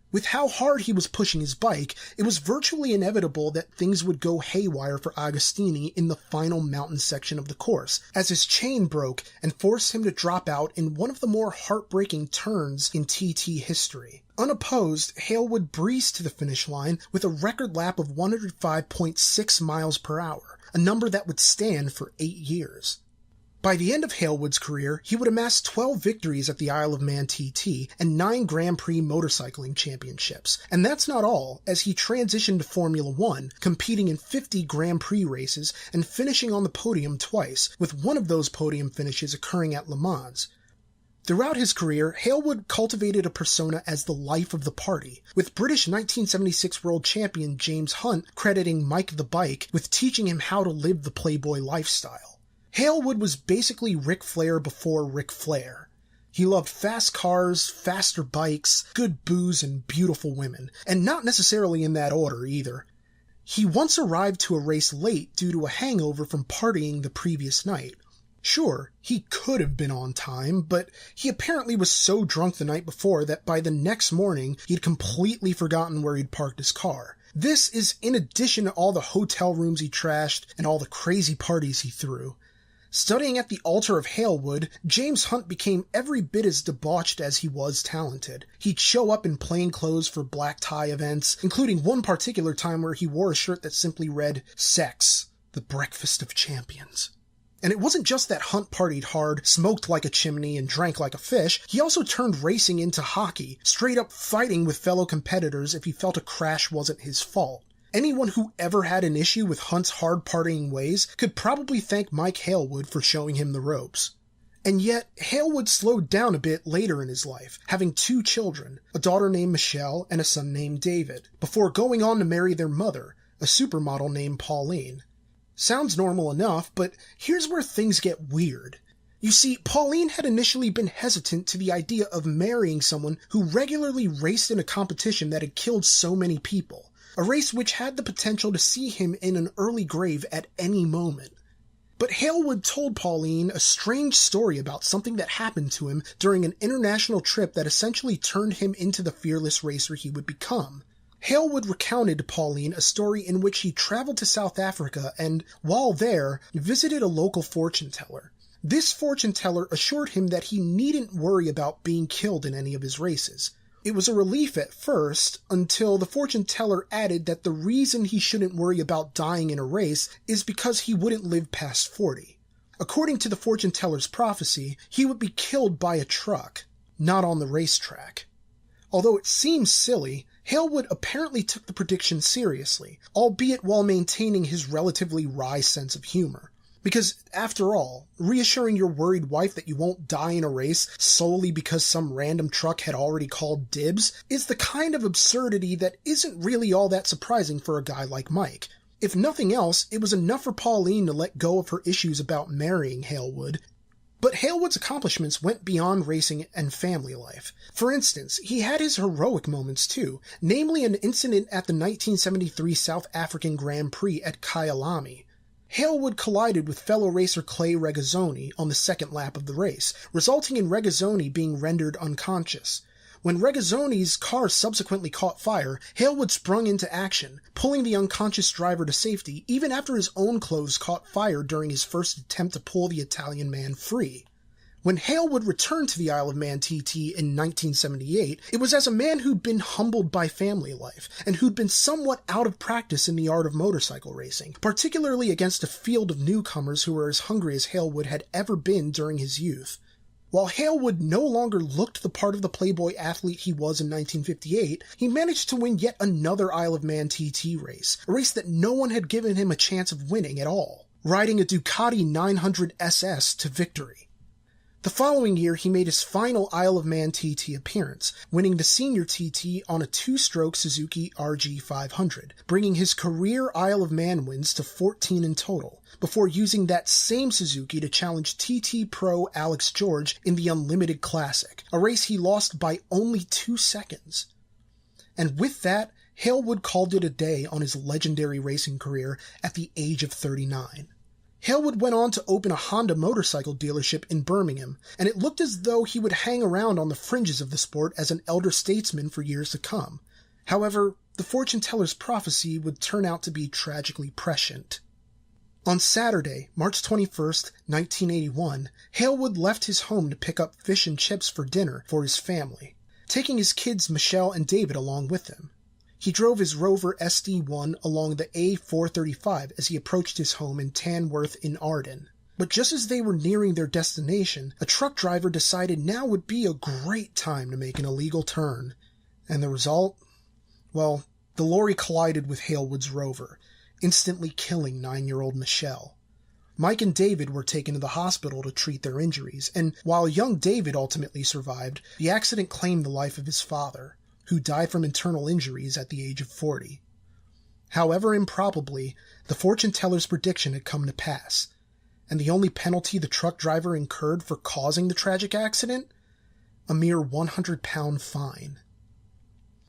With how hard he was pushing his bike, it was virtually inevitable that things would go haywire for Agostini in the final mountain section of the course, as his chain broke and forced him to drop out in one of the more heartbreaking turns in TT history. Unopposed, Hale would breeze to the finish line with a record lap of 105.6 miles per hour, a number that would stand for 8 years. By the end of Halewood's career, he would amass 12 victories at the Isle of Man TT and 9 Grand Prix motorcycling championships. And that's not all, as he transitioned to Formula One, competing in 50 Grand Prix races and finishing on the podium twice, with one of those podium finishes occurring at Le Mans. Throughout his career, Halewood cultivated a persona as the life of the party, with British 1976 world champion James Hunt crediting Mike the Bike with teaching him how to live the Playboy lifestyle. Halewood was basically Ric Flair before Ric Flair. He loved fast cars, faster bikes, good booze, and beautiful women, and not necessarily in that order either. He once arrived to a race late due to a hangover from partying the previous night. Sure, he could have been on time, but he apparently was so drunk the night before that by the next morning he'd completely forgotten where he'd parked his car. This is in addition to all the hotel rooms he trashed and all the crazy parties he threw. Studying at the altar of Halewood, James Hunt became every bit as debauched as he was talented. He'd show up in plain clothes for black tie events, including one particular time where he wore a shirt that simply read, "Sex, the breakfast of champions." And it wasn't just that Hunt partied hard, smoked like a chimney, and drank like a fish. He also turned racing into hockey, straight up fighting with fellow competitors if he felt a crash wasn't his fault. Anyone who ever had an issue with Hunt's hard partying ways could probably thank Mike Halewood for showing him the ropes. And yet, Halewood slowed down a bit later in his life, having 2 children, a daughter named Michelle and a son named David, before going on to marry their mother, a supermodel named Pauline. Sounds normal enough, but here's where things get weird. You see, Pauline had initially been hesitant to the idea of marrying someone who regularly raced in a competition that had killed so many people. A race which had the potential to see him in an early grave at any moment. But Halewood told Pauline a strange story about something that happened to him during an international trip that essentially turned him into the fearless racer he would become. Halewood recounted to Pauline a story in which he traveled to South Africa and, while there, visited a local fortune teller. This fortune teller assured him that he needn't worry about being killed in any of his races. It was a relief at first, until the fortune teller added that the reason he shouldn't worry about dying in a race is because he wouldn't live past 40. According to the fortune teller's prophecy, he would be killed by a truck, not on the racetrack. Although it seems silly, Halewood apparently took the prediction seriously, albeit while maintaining his relatively wry sense of humor. Because, after all, reassuring your worried wife that you won't die in a race solely because some random truck had already called dibs is the kind of absurdity that isn't really all that surprising for a guy like Mike. If nothing else, it was enough for Pauline to let go of her issues about marrying Halewood. But Halewood's accomplishments went beyond racing and family life. For instance, he had his heroic moments too, namely an incident at the 1973 South African Grand Prix at Kyalami. Halewood collided with fellow racer Clay Regazzoni on the second lap of the race, resulting in Regazzoni being rendered unconscious. When Regazzoni's car subsequently caught fire, Halewood sprung into action, pulling the unconscious driver to safety even after his own clothes caught fire during his first attempt to pull the Italian man free. When Halewood returned to the Isle of Man TT in 1978, it was as a man who'd been humbled by family life, and who'd been somewhat out of practice in the art of motorcycle racing, particularly against a field of newcomers who were as hungry as Halewood had ever been during his youth. While Halewood no longer looked the part of the Playboy athlete he was in 1958, he managed to win yet another Isle of Man TT race, a race that no one had given him a chance of winning at all, riding a Ducati 900 SS to victory. The following year, he made his final Isle of Man TT appearance, winning the senior TT on a 2-stroke Suzuki RG500, bringing his career Isle of Man wins to 14 in total, before using that same Suzuki to challenge TT Pro Alex George in the Unlimited Classic, a race he lost by only 2 seconds. And with that, Halewood called it a day on his legendary racing career at the age of 39. Halewood went on to open a Honda motorcycle dealership in Birmingham, and it looked as though he would hang around on the fringes of the sport as an elder statesman for years to come. However, the fortune teller's prophecy would turn out to be tragically prescient. On Saturday, March 21st, 1981, Halewood left his home to pick up fish and chips for dinner for his family, taking his kids Michelle and David along with him. He drove his Rover SD1 along the A435 as he approached his home in Tanworth in Arden. But just as they were nearing their destination, a truck driver decided now would be a great time to make an illegal turn. And the result? Well, the lorry collided with Halewood's Rover, instantly killing 9-year-old Michelle. Mike and David were taken to the hospital to treat their injuries, and while young David ultimately survived, the accident claimed the life of his father, who died from internal injuries at the age of 40. However improbably, the fortune teller's prediction had come to pass, and the only penalty the truck driver incurred for causing the tragic accident? A mere £100 fine.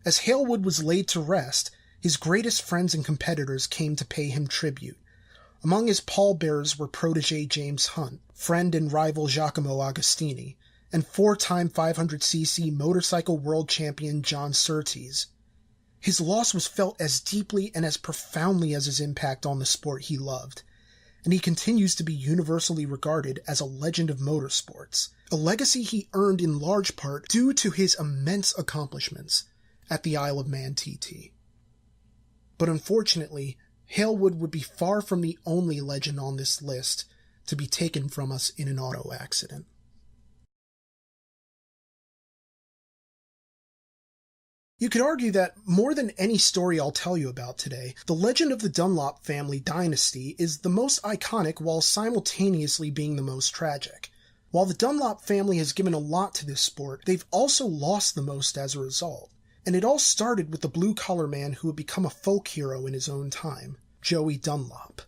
As Halewood was laid to rest, his greatest friends and competitors came to pay him tribute. Among his pallbearers were protege James Hunt, friend and rival Giacomo Agostini, and 4-time 500cc motorcycle world champion John Surtees. His loss was felt as deeply and as profoundly as his impact on the sport he loved, and he continues to be universally regarded as a legend of motorsports, a legacy he earned in large part due to his immense accomplishments at the Isle of Man TT. But unfortunately, Halewood would be far from the only legend on this list to be taken from us in an auto accident. You could argue that, more than any story I'll tell you about today, the legend of the Dunlop family dynasty is the most iconic while simultaneously being the most tragic. While the Dunlop family has given a lot to this sport, they've also lost the most as a result. And it all started with the blue-collar man who would become a folk hero in his own time, Joey Dunlop.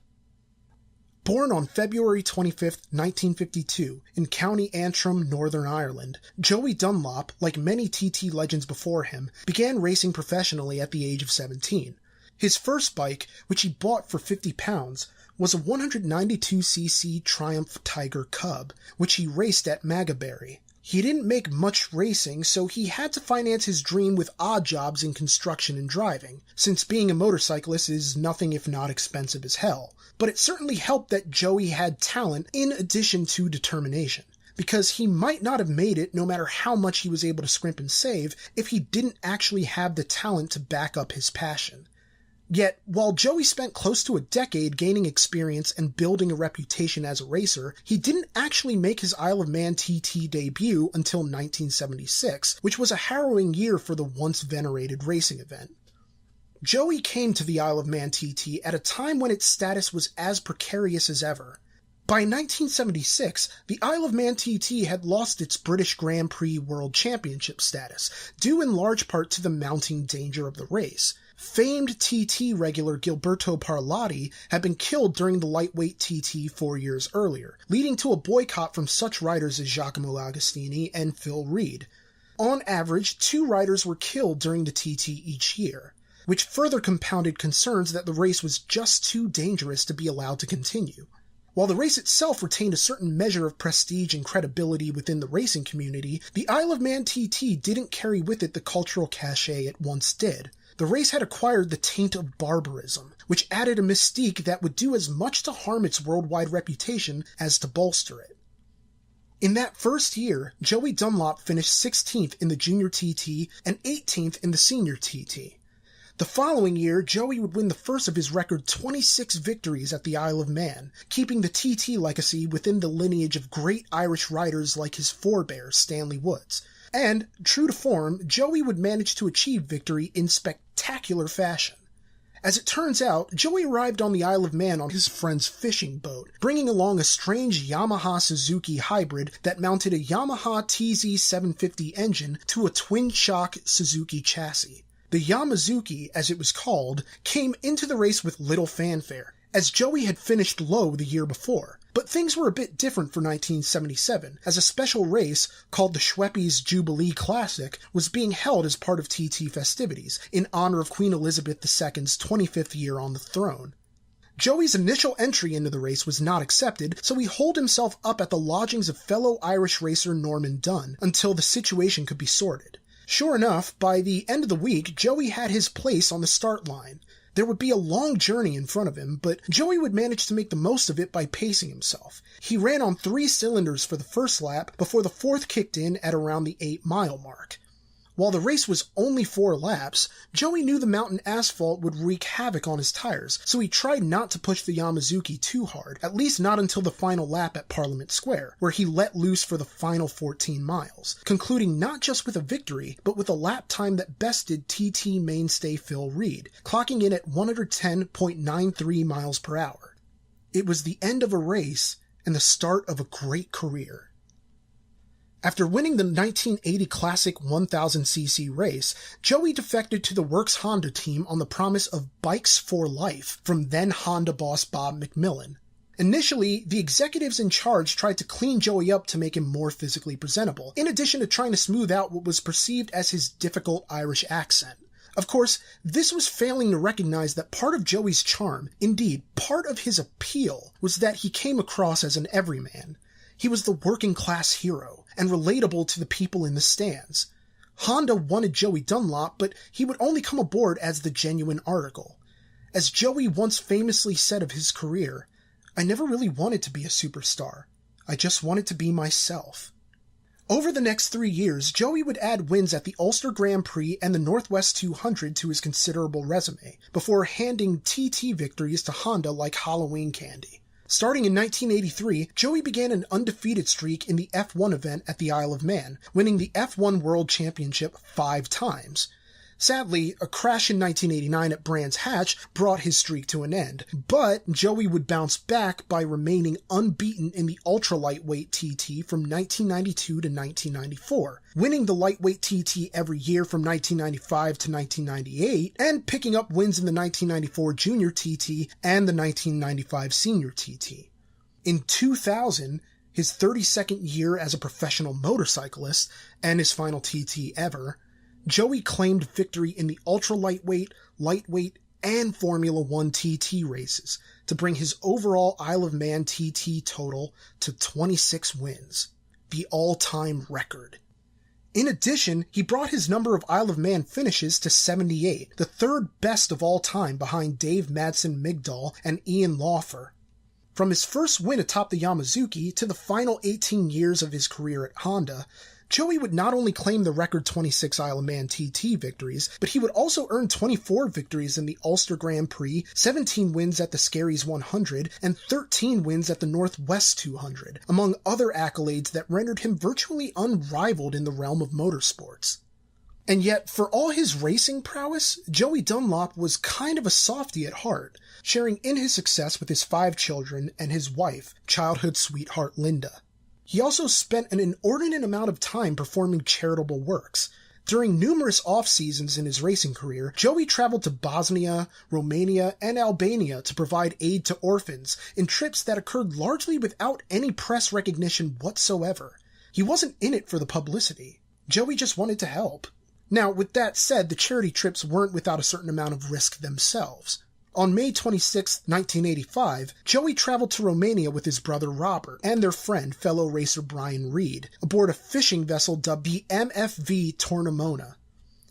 Born on February 25, 1952, in County Antrim, Northern Ireland, Joey Dunlop, like many TT legends before him, began racing professionally at the age of 17. His first bike, which he bought for £50, was a 192cc Triumph Tiger Cub, which he raced at Magaberry. He didn't make much racing, so he had to finance his dream with odd jobs in construction and driving, since being a motorcyclist is nothing if not expensive as hell. But it certainly helped that Joey had talent in addition to determination, because he might not have made it no matter how much he was able to scrimp and save if he didn't actually have the talent to back up his passion. Yet, while Joey spent close to a decade gaining experience and building a reputation as a racer, he didn't actually make his Isle of Man TT debut until 1976, which was a harrowing year for the once venerated racing event. Joey came to the Isle of Man TT at a time when its status was as precarious as ever. By 1976, the Isle of Man TT had lost its British Grand Prix World Championship status, due in large part to the mounting danger of the race. Famed TT regular Gilberto Parlati had been killed during the lightweight TT 4 years earlier, leading to a boycott from such riders as Giacomo Agostini and Phil Reed. On average, 2 riders were killed during the TT each year, which further compounded concerns that the race was just too dangerous to be allowed to continue. While the race itself retained a certain measure of prestige and credibility within the racing community, the Isle of Man TT didn't carry with it the cultural cachet it once did. The race had acquired the taint of barbarism, which added a mystique that would do as much to harm its worldwide reputation as to bolster it. In that first year, Joey Dunlop finished 16th in the Junior TT and 18th in the Senior TT. The following year, Joey would win the first of his record 26 victories at the Isle of Man, keeping the TT legacy within the lineage of great Irish riders like his forebear, Stanley Woods. And, true to form, Joey would manage to achieve victory in spectacular fashion. As it turns out, Joey arrived on the Isle of Man on his friend's fishing boat, bringing along a strange Yamaha-Suzuki hybrid that mounted a Yamaha TZ750 engine to a twin-shock Suzuki chassis. The Yamazuki, as it was called, came into the race with little fanfare, as Joey had finished low the year before. But things were a bit different for 1977, as a special race, called the Schweppes Jubilee Classic, was being held as part of TT festivities, in honor of Queen Elizabeth II's 25th year on the throne. Joey's initial entry into the race was not accepted, so he holed himself up at the lodgings of fellow Irish racer Norman Dunn until the situation could be sorted. Sure enough, by the end of the week, Joey had his place on the start line. There would be a long journey in front of him, but Joey would manage to make the most of it by pacing himself. He ran on 3 cylinders for the first lap before the 4th kicked in at around the 8-mile mark. While the race was only 4 laps, Joey knew the mountain asphalt would wreak havoc on his tires, so he tried not to push the Yamazuki too hard, at least not until the final lap at Parliament Square, where he let loose for the final 14 miles, concluding not just with a victory, but with a lap time that bested TT mainstay Phil Reed, clocking in at 110.93 miles per hour. It was the end of a race and the start of a great career. After winning the 1980 Classic 1000cc race, Joey defected to the Works Honda team on the promise of bikes for life from then Honda boss Bob McMillan. Initially, the executives in charge tried to clean Joey up to make him more physically presentable, in addition to trying to smooth out what was perceived as his difficult Irish accent. Of course, this was failing to recognize that part of Joey's charm, indeed, part of his appeal, was that he came across as an everyman. He was the working-class hero, and relatable to the people in the stands. Honda wanted Joey Dunlop, but he would only come aboard as the genuine article. As Joey once famously said of his career, "I never really wanted to be a superstar. I just wanted to be myself." Over the next 3 years, Joey would add wins at the Ulster Grand Prix and the Northwest 200 to his considerable resume, before handing TT victories to Honda like Halloween candy. Starting in 1983, Joey began an undefeated streak in the F1 event at the Isle of Man, winning the F1 World Championship 5 times. Sadly, a crash in 1989 at Brands Hatch brought his streak to an end, but Joey would bounce back by remaining unbeaten in the ultra-lightweight TT from 1992 to 1994, winning the lightweight TT every year from 1995 to 1998, and picking up wins in the 1994 Junior TT and the 1995 Senior TT. In 2000, his 32nd year as a professional motorcyclist, and his final TT ever, Joey claimed victory in the ultra-lightweight, lightweight, and Formula 1 TT races to bring his overall Isle of Man TT total to 26 wins, the all-time record. In addition, he brought his number of Isle of Man finishes to 78, the 3rd best of all time behind Dave Madsen Migdal and Ian Laufer. From his first win atop the Yamazuki to the final 18 years of his career at Honda, Joey would not only claim the record 26 Isle of Man TT victories, but he would also earn 24 victories in the Ulster Grand Prix, 17 wins at the Skerries 100, and 13 wins at the Northwest 200, among other accolades that rendered him virtually unrivaled in the realm of motorsports. And yet, for all his racing prowess, Joey Dunlop was kind of a softie at heart, sharing in his success with his 5 children and his wife, childhood sweetheart Linda. He also spent an inordinate amount of time performing charitable works. During numerous off-seasons in his racing career, Joey traveled to Bosnia, Romania, and Albania to provide aid to orphans in trips that occurred largely without any press recognition whatsoever. He wasn't in it for the publicity. Joey just wanted to help. Now, with that said, the charity trips weren't without a certain amount of risk themselves. On May 26, 1985, Joey traveled to Romania with his brother Robert and their friend, fellow racer Brian Reed, aboard a fishing vessel dubbed the MFV Tornaimona.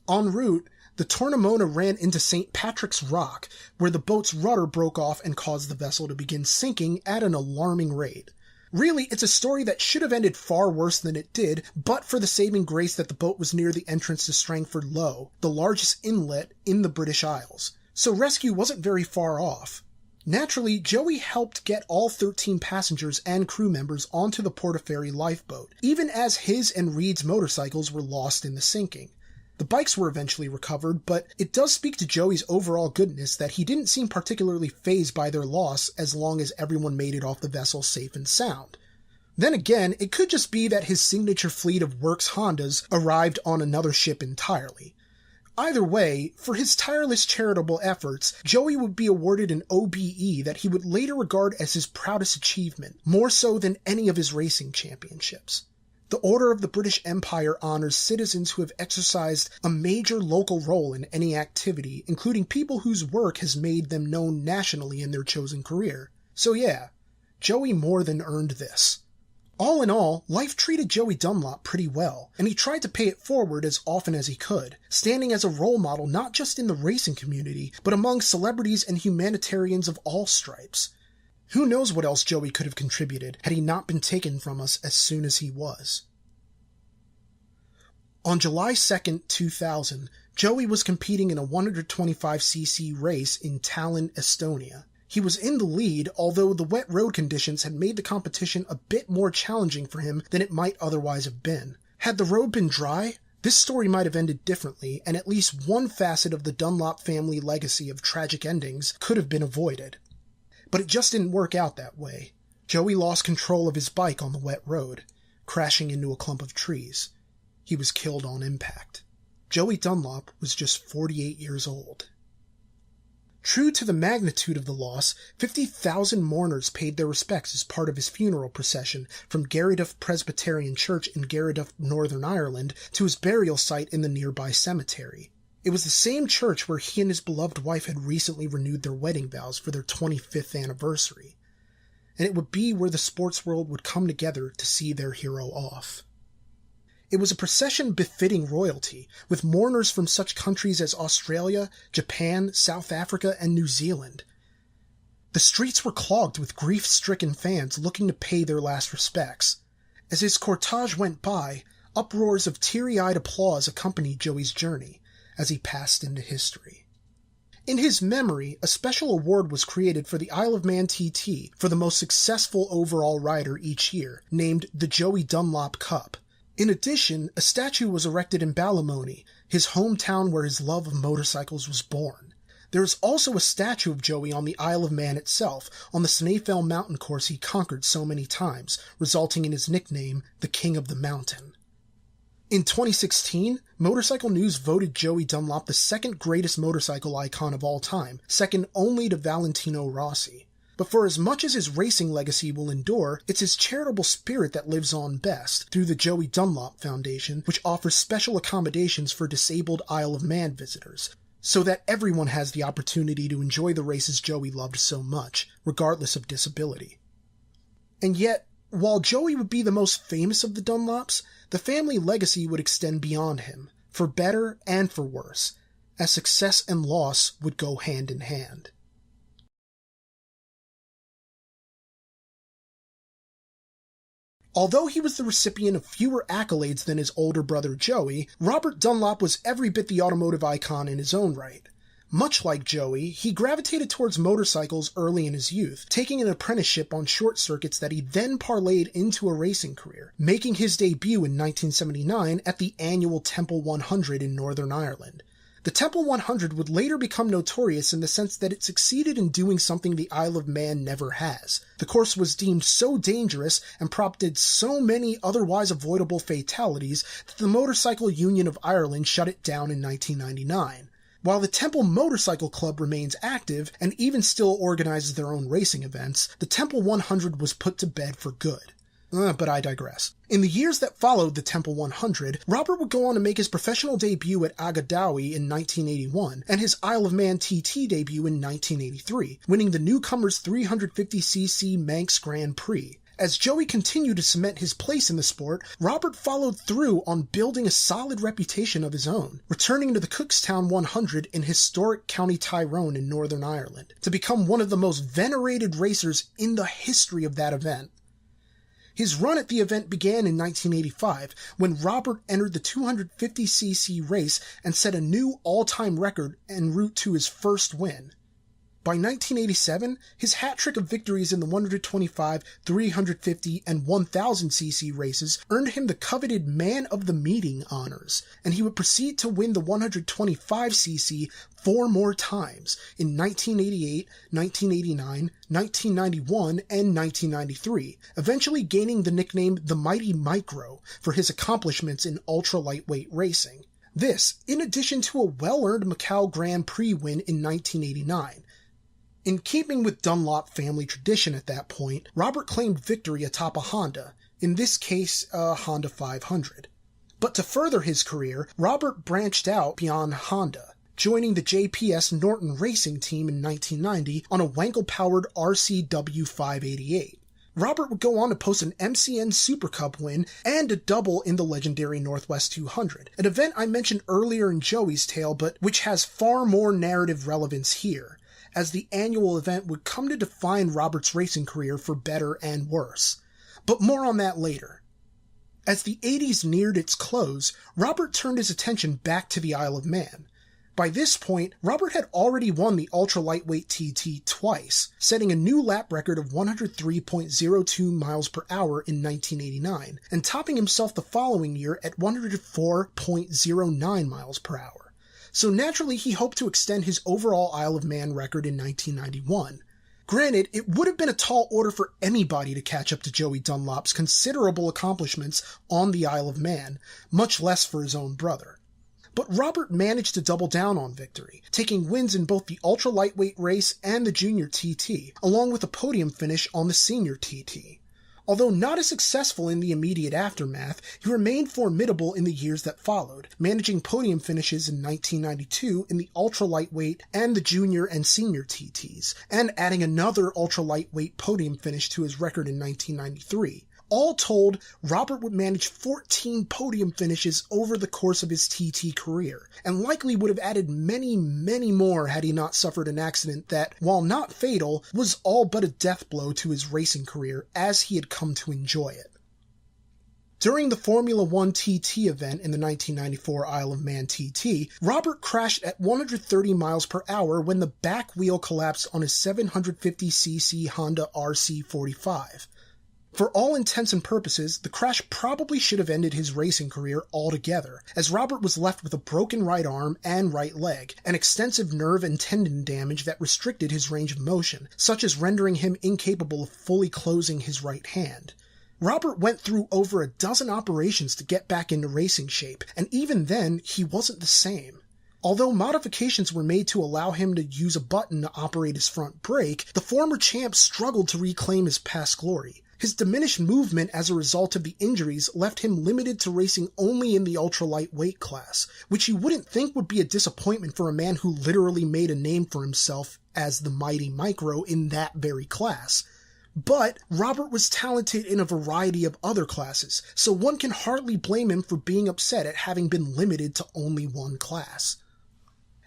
En route, the Tornaimona ran into St. Patrick's Rock, where the boat's rudder broke off and caused the vessel to begin sinking at an alarming rate. Really, it's a story that should have ended far worse than it did, but for the saving grace that the boat was near the entrance to Strangford Lough, the largest inlet in the British Isles. So rescue wasn't very far off. Naturally, Joey helped get all 13 passengers and crew members onto the Portaferry lifeboat, even as his and Reed's motorcycles were lost in the sinking. The bikes were eventually recovered, but it does speak to Joey's overall goodness that he didn't seem particularly fazed by their loss as long as everyone made it off the vessel safe and sound. Then again, it could just be that his signature fleet of Works Hondas arrived on another ship entirely. Either way, for his tireless charitable efforts, Joey would be awarded an OBE that he would later regard as his proudest achievement, more so than any of his racing championships. The Order of the British Empire honors citizens who have exercised a major local role in any activity, including people whose work has made them known nationally in their chosen career. So yeah, Joey more than earned this. All in all, life treated Joey Dunlop pretty well, and he tried to pay it forward as often as he could, standing as a role model not just in the racing community, but among celebrities and humanitarians of all stripes. Who knows what else Joey could have contributed had he not been taken from us as soon as he was. On July 2nd, 2000, Joey was competing in a 125cc race in Tallinn, Estonia. He was in the lead, although the wet road conditions had made the competition a bit more challenging for him than it might otherwise have been. Had the road been dry, this story might have ended differently, and at least one facet of the Dunlop family legacy of tragic endings could have been avoided. But it just didn't work out that way. Joey lost control of his bike on the wet road, crashing into a clump of trees. He was killed on impact. Joey Dunlop was just 48 years old. True to the magnitude of the loss, 50,000 mourners paid their respects as part of his funeral procession from Garryduff Presbyterian Church in Garryduff, Northern Ireland, to his burial site in the nearby cemetery. It was the same church where he and his beloved wife had recently renewed their wedding vows for their 25th anniversary, and it would be where the sports world would come together to see their hero off. It was a procession befitting royalty, with mourners from such countries as Australia, Japan, South Africa, and New Zealand. The streets were clogged with grief-stricken fans looking to pay their last respects. As his cortege went by, uproars of teary-eyed applause accompanied Joey's journey as he passed into history. In his memory, a special award was created for the Isle of Man TT for the most successful overall rider each year, named the Joey Dunlop Cup. In addition, a statue was erected in Ballymoney, his hometown where his love of motorcycles was born. There is also a statue of Joey on the Isle of Man itself, on the Snaefell mountain course he conquered so many times, resulting in his nickname, the King of the Mountain. In 2016, Motorcycle News voted Joey Dunlop the second greatest motorcycle icon of all time, second only to Valentino Rossi. But for as much as his racing legacy will endure, it's his charitable spirit that lives on best, through the Joey Dunlop Foundation, which offers special accommodations for disabled Isle of Man visitors, so that everyone has the opportunity to enjoy the races Joey loved so much, regardless of disability. And yet, while Joey would be the most famous of the Dunlops, the family legacy would extend beyond him, for better and for worse, as success and loss would go hand in hand. Although he was the recipient of fewer accolades than his older brother Joey, Robert Dunlop was every bit the automotive icon in his own right. Much like Joey, he gravitated towards motorcycles early in his youth, taking an apprenticeship on short circuits that he then parlayed into a racing career, making his debut in 1979 at the annual Temple 100 in Northern Ireland. The Temple 100 would later become notorious in the sense that it succeeded in doing something the Isle of Man never has. The course was deemed so dangerous and prompted so many otherwise avoidable fatalities that the Motorcycle Union of Ireland shut it down in 1999. While the Temple Motorcycle Club remains active and even still organizes their own racing events, the Temple 100 was put to bed for good. But I digress. In the years that followed the Temple 100, Robert would go on to make his professional debut at Agadawi in 1981 and his Isle of Man TT debut in 1983, winning the newcomers 350cc Manx Grand Prix. As Joey continued to cement his place in the sport, Robert followed through on building a solid reputation of his own, returning to the Cookstown 100 in historic County Tyrone in Northern Ireland, to become one of the most venerated racers in the history of that event. His run at the event began in 1985, when Robert entered the 250cc race and set a new all-time record en route to his first win. By 1987, his hat trick of victories in the 125, 350, and 1000cc races earned him the coveted Man of the Meeting honors, and he would proceed to win the 125cc 4 more times in 1988, 1989, 1991, and 1993, eventually gaining the nickname the Mighty Micro for his accomplishments in ultra-lightweight racing. This, in addition to a well-earned Macau Grand Prix win in 1989. In keeping with Dunlop family tradition at that point, Robert claimed victory atop a Honda, in this case a Honda 500. But to further his career, Robert branched out beyond Honda, joining the JPS Norton Racing team in 1990 on a Wankel-powered RCW 588. Robert would go on to post an MCN Super Cup win and a double in the legendary Northwest 200, an event I mentioned earlier in Joey's tale, but which has far more narrative relevance here, as the annual event would come to define Robert's racing career for better and worse. But more on that later. As the 80s neared its close, Robert turned his attention back to the Isle of Man. By this point, Robert had already won the ultra-lightweight TT twice, setting a new lap record of 103.02 miles per hour in 1989, and topping himself the following year at 104.09 miles per hour. So naturally he hoped to extend his overall Isle of Man record in 1991. Granted, it would have been a tall order for anybody to catch up to Joey Dunlop's considerable accomplishments on the Isle of Man, much less for his own brother. But Robert managed to double down on victory, taking wins in both the ultra-lightweight race and the junior TT, along with a podium finish on the senior TT. Although not as successful in the immediate aftermath, he remained formidable in the years that followed, managing podium finishes in 1992 in the ultra-lightweight and the junior and senior TTs, and adding another ultra-lightweight podium finish to his record in 1993. All told, Robert would manage 14 podium finishes over the course of his TT career, and likely would have added many, many more had he not suffered an accident that, while not fatal, was all but a death blow to his racing career as he had come to enjoy it. During the Formula One TT event in the 1994 Isle of Man TT, Robert crashed at 130 miles per hour when the back wheel collapsed on his 750cc Honda RC45. For all intents and purposes, the crash probably should have ended his racing career altogether, as Robert was left with a broken right arm and right leg, and extensive nerve and tendon damage that restricted his range of motion, such as rendering him incapable of fully closing his right hand. Robert went through over a dozen operations to get back into racing shape, and even then, he wasn't the same. Although modifications were made to allow him to use a button to operate his front brake, the former champ struggled to reclaim his past glory. His diminished movement as a result of the injuries left him limited to racing only in the ultra-lightweight class, which you wouldn't think would be a disappointment for a man who literally made a name for himself as the mighty micro in that very class. But Robert was talented in a variety of other classes, so one can hardly blame him for being upset at having been limited to only one class.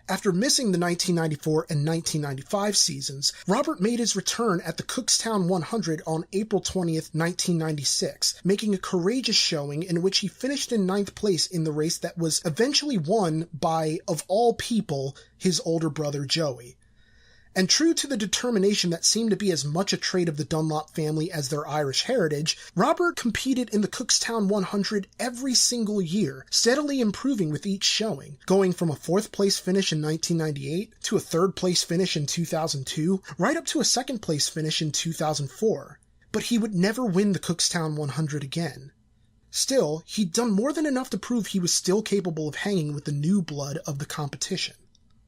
After missing the 1994 and 1995 seasons, Robert made his return at the Cookstown 100 on April 20th, 1996, making a courageous showing in which he finished in 9th place in the race that was eventually won by, of all people, his older brother Joey. And true to the determination that seemed to be as much a trait of the Dunlop family as their Irish heritage, Robert competed in the Cookstown 100 every single year, steadily improving with each showing, going from a 4th place finish in 1998 to a 3rd place finish in 2002, right up to a 2nd place finish in 2004. But he would never win the Cookstown 100 again. Still, he'd done more than enough to prove he was still capable of hanging with the new blood of the competition.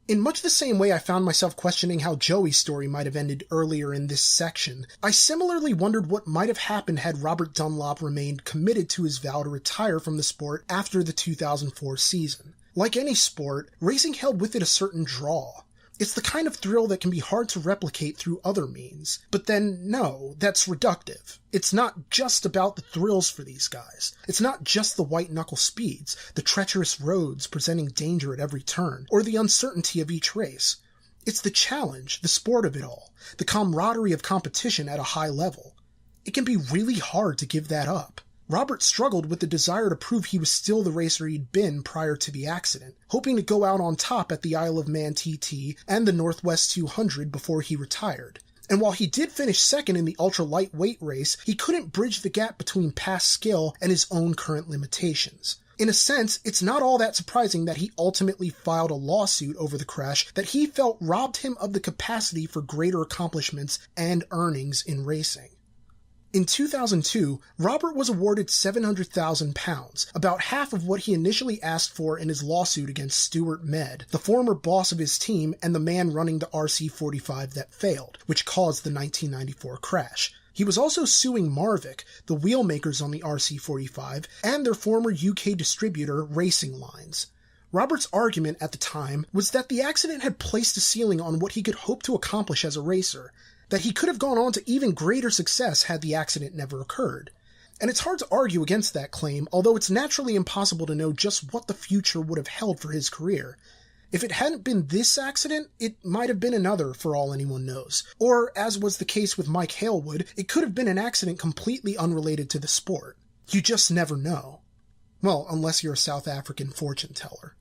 In much the same way I found myself questioning how Joey's story might have ended earlier in this section, I similarly wondered what might have happened had Robert Dunlop remained committed to his vow to retire from the sport after the 2004 season. Like any sport, racing held with it a certain draw. It's the kind of thrill that can be hard to replicate through other means. But then, no, that's reductive. It's not just about the thrills for these guys. It's not just the white-knuckle speeds, the treacherous roads presenting danger at every turn, or the uncertainty of each race. It's the challenge, the sport of it all, the camaraderie of competition at a high level. It can be really hard to give that up. Robert struggled with the desire to prove he was still the racer he'd been prior to the accident, hoping to go out on top at the Isle of Man TT and the Northwest 200 before he retired. And while he did finish second in the ultra-lightweight race, he couldn't bridge the gap between past skill and his own current limitations. In a sense, it's not all that surprising that he ultimately filed a lawsuit over the crash that he felt robbed him of the capacity for greater accomplishments and earnings in racing. In 2002, Robert was awarded £700,000, about half of what he initially asked for in his lawsuit against Stuart Med, the former boss of his team and the man running the RC45 that failed, which caused the 1994 crash. He was also suing Marvick, the wheel makers on the RC45, and their former UK distributor, Racing Lines. Robert's argument at the time was that the accident had placed a ceiling on what he could hope to accomplish as a racer, that he could have gone on to even greater success had the accident never occurred. And it's hard to argue against that claim, although it's naturally impossible to know just what the future would have held for his career. If it hadn't been this accident, it might have been another for all anyone knows. Or, as was the case with Mike Halewood, it could have been an accident completely unrelated to the sport. You just never know. Well, unless you're a South African fortune teller.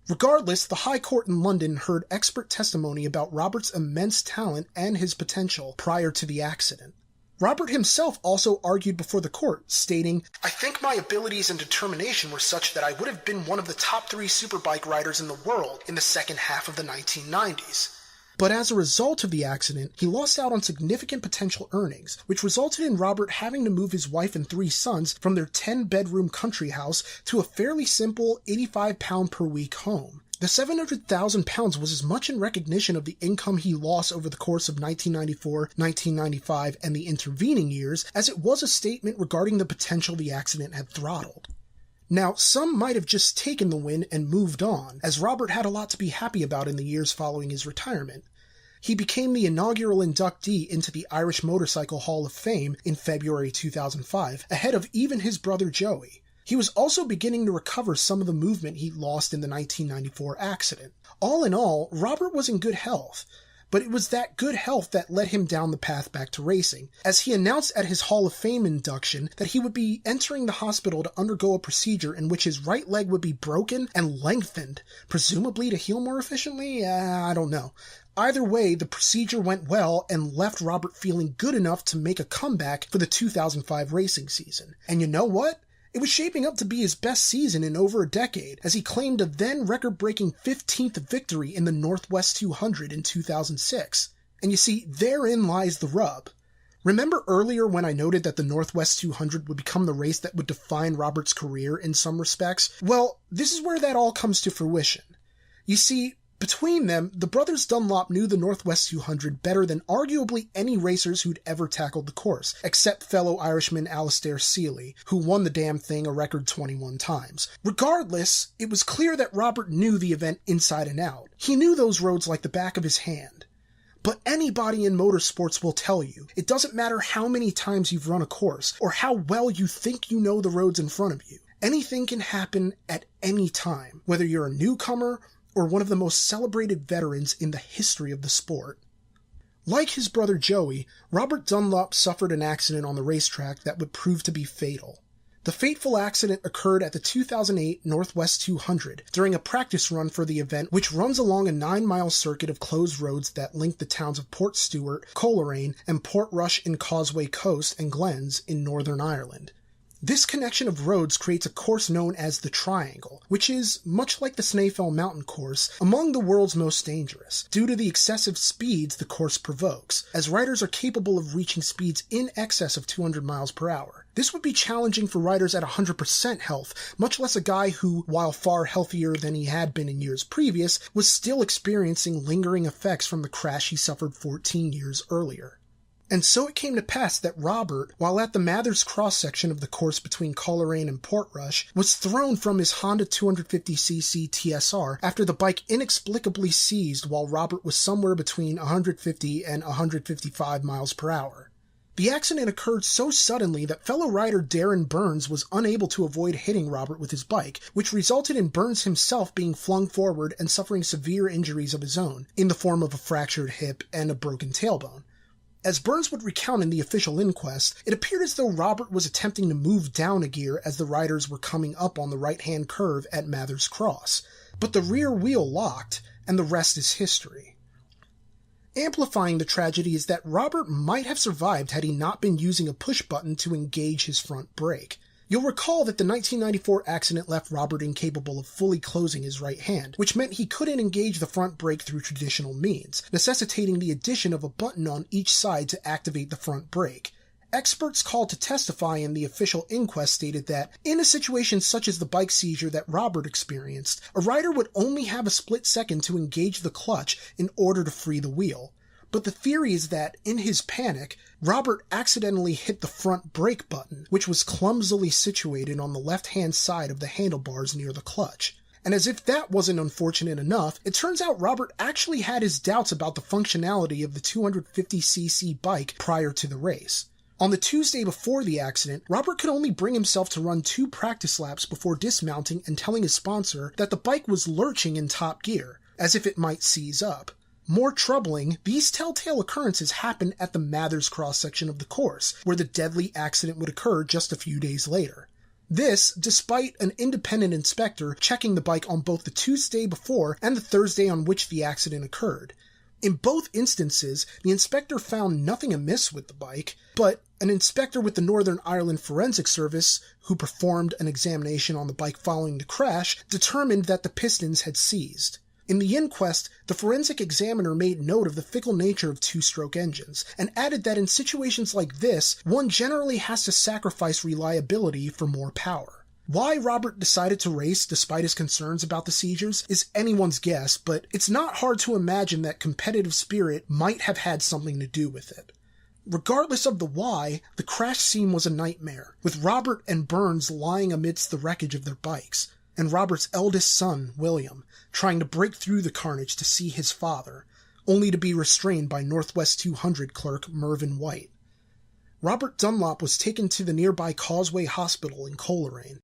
Regardless, the High Court in London heard expert testimony about Robert's immense talent and his potential prior to the accident. Robert himself also argued before the court, stating, "I think my abilities and determination were such that I would have been one of the top 3 superbike riders in the world in the second half of the 1990s. But as a result of the accident, he lost out on significant potential earnings, which resulted in Robert having to move his wife and 3 sons from their 10-bedroom country house to a fairly simple 85-pound per week home. The £700,000 was as much in recognition of the income he lost over the course of 1994, 1995, and the intervening years as it was a statement regarding the potential the accident had throttled. Now, some might have just taken the win and moved on, as Robert had a lot to be happy about in the years following his retirement. He became the inaugural inductee into the Irish Motorcycle Hall of Fame in February 2005, ahead of even his brother Joey. He was also beginning to recover some of the movement he lost in the 1994 accident. All in all, Robert was in good health, but it was that good health that led him down the path back to racing, as he announced at his Hall of Fame induction that he would be entering the hospital to undergo a procedure in which his right leg would be broken and lengthened, presumably to heal more efficiently? I don't know. Either way, the procedure went well and left Robert feeling good enough to make a comeback for the 2005 racing season. And you know what? It was shaping up to be his best season in over a decade, as he claimed a then record-breaking 15th victory in the Northwest 200 in 2006. And you see, therein lies the rub. Remember earlier when I noted that the Northwest 200 would become the race that would define Robert's career in some respects? Well, this is where that all comes to fruition. You see, between them, the brothers Dunlop knew the Northwest 200 better than arguably any racers who'd ever tackled the course, except fellow Irishman Alastair Seeley, who won the damn thing a record 21 times. Regardless, it was clear that Robert knew the event inside and out. He knew those roads like the back of his hand. But anybody in motorsports will tell you, it doesn't matter how many times you've run a course, or how well you think you know the roads in front of you. Anything can happen at any time, whether you're a newcomer or one of the most celebrated veterans in the history of the sport. Like his brother Joey, Robert Dunlop suffered an accident on the racetrack that would prove to be fatal. The fateful accident occurred at the 2008 Northwest 200 during a practice run for the event, which runs along a 9-mile circuit of closed roads that link the towns of Port Stewart, Coleraine, and Portrush in Causeway Coast and Glens in Northern Ireland. This connection of roads creates a course known as the Triangle, which is, much like the Snaefell Mountain course, among the world's most dangerous, due to the excessive speeds the course provokes, as riders are capable of reaching speeds in excess of 200 miles per hour. This would be challenging for riders at 100% health, much less a guy who, while far healthier than he had been in years previous, was still experiencing lingering effects from the crash he suffered 14 years earlier. And so it came to pass that Robert, while at the Mathers cross-section of the course between Coleraine and Portrush, was thrown from his Honda 250cc TSR after the bike inexplicably seized while Robert was somewhere between 150 and 155 miles per hour. The accident occurred so suddenly that fellow rider Darren Burns was unable to avoid hitting Robert with his bike, which resulted in Burns himself being flung forward and suffering severe injuries of his own, in the form of a fractured hip and a broken tailbone. As Burns would recount in the official inquest, it appeared as though Robert was attempting to move down a gear as the riders were coming up on the right-hand curve at Mathers Cross, but the rear wheel locked, and the rest is history. Amplifying the tragedy is that Robert might have survived had he not been using a push button to engage his front brake. You'll recall that the 1994 accident left Robert incapable of fully closing his right hand, which meant he couldn't engage the front brake through traditional means, necessitating the addition of a button on each side to activate the front brake. Experts called to testify in the official inquest stated that, in a situation such as the bike seizure that Robert experienced, a rider would only have a split second to engage the clutch in order to free the wheel. But the theory is that, in his panic, Robert accidentally hit the front brake button, which was clumsily situated on the left-hand side of the handlebars near the clutch. And as if that wasn't unfortunate enough, it turns out Robert actually had his doubts about the functionality of the 250cc bike prior to the race. On the Tuesday before the accident, Robert could only bring himself to run 2 practice laps before dismounting and telling his sponsor that the bike was lurching in top gear, as if it might seize up. More troubling, these telltale occurrences happen at the Mathers cross-section of the course, where the deadly accident would occur just a few days later. This, despite an independent inspector checking the bike on both the Tuesday before and the Thursday on which the accident occurred. In both instances, the inspector found nothing amiss with the bike, but an inspector with the Northern Ireland Forensic Service, who performed an examination on the bike following the crash, determined that the pistons had seized. In the inquest, the forensic examiner made note of the fickle nature of two-stroke engines, and added that in situations like this, one generally has to sacrifice reliability for more power. Why Robert decided to race despite his concerns about the seizures is anyone's guess, but it's not hard to imagine that competitive spirit might have had something to do with it. Regardless of the why, the crash scene was a nightmare, with Robert and Burns lying amidst the wreckage of their bikes, and Robert's eldest son, William, trying to break through the carnage to see his father, only to be restrained by Northwest 200 clerk Mervyn White. Robert Dunlop was taken to the nearby Causeway Hospital in Coleraine,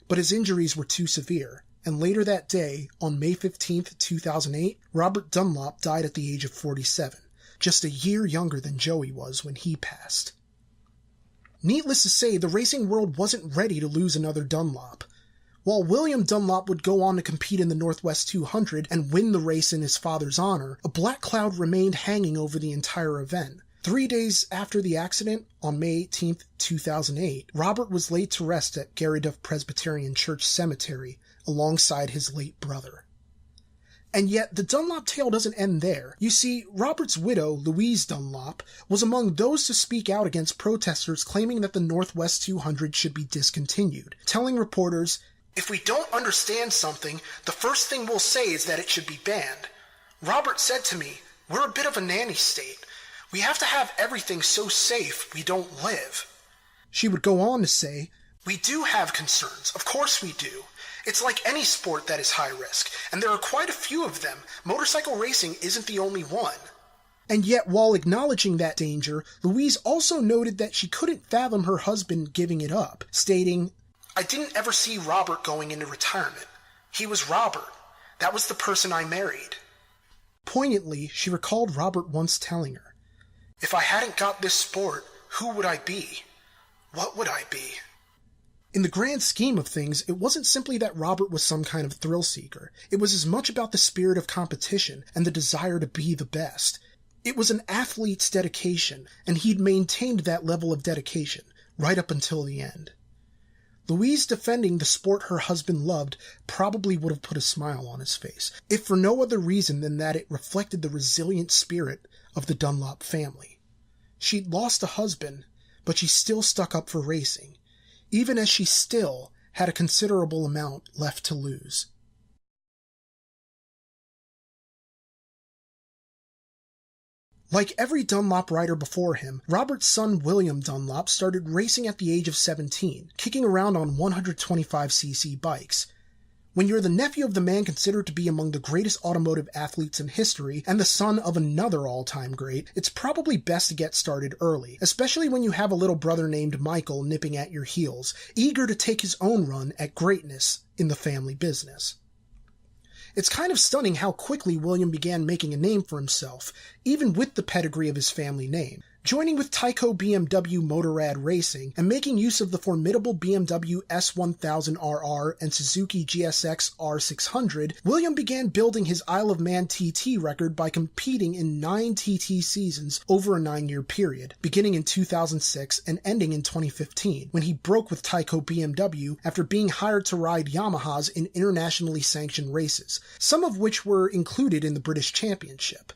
but his injuries were too severe, and later that day, on May 15, 2008, Robert Dunlop died at the age of 47, just a year younger than Joey was when he passed. Needless to say, the racing world wasn't ready to lose another Dunlop. While William Dunlop would go on to compete in the Northwest 200 and win the race in his father's honor, a black cloud remained hanging over the entire event. 3 days after the accident, on May 18, 2008, Robert was laid to rest at Garryduff Presbyterian Church Cemetery alongside his late brother. And yet, the Dunlop tale doesn't end there. You see, Robert's widow, Louise Dunlop, was among those to speak out against protesters claiming that the Northwest 200 should be discontinued, telling reporters, "If we don't understand something, the first thing we'll say is that it should be banned. Robert said to me, we're a bit of a nanny state. We have to have everything so safe we don't live." She would go on to say, "We do have concerns, of course we do. It's like any sport that is high risk, and there are quite a few of them. Motorcycle racing isn't the only one." And yet, while acknowledging that danger, Louise also noted that she couldn't fathom her husband giving it up, stating, "I didn't ever see Robert going into retirement. He was Robert. That was the person I married." Poignantly, she recalled Robert once telling her, "If I hadn't got this sport, who would I be? What would I be?" In the grand scheme of things, it wasn't simply that Robert was some kind of thrill seeker. It was as much about the spirit of competition and the desire to be the best. It was an athlete's dedication, and he'd maintained that level of dedication right up until the end. Louise defending the sport her husband loved probably would have put a smile on his face, if for no other reason than that it reflected the resilient spirit of the Dunlop family. She'd lost a husband, but she still stuck up for racing, even as she still had a considerable amount left to lose. Like every Dunlop rider before him, Robert's son William Dunlop started racing at the age of 17, kicking around on 125cc bikes. When you're the nephew of the man considered to be among the greatest automotive athletes in history, and the son of another all-time great, it's probably best to get started early, especially when you have a little brother named Michael nipping at your heels, eager to take his own run at greatness in the family business. It's kind of stunning how quickly William began making a name for himself, even with the pedigree of his family name. Joining with Tyco BMW Motorrad Racing and making use of the formidable BMW S1000RR and Suzuki GSX R600, William began building his Isle of Man TT record by competing in 9 TT seasons over a 9-year period, beginning in 2006 and ending in 2015, when he broke with Tyco BMW after being hired to ride Yamahas in internationally sanctioned races, some of which were included in the British Championship.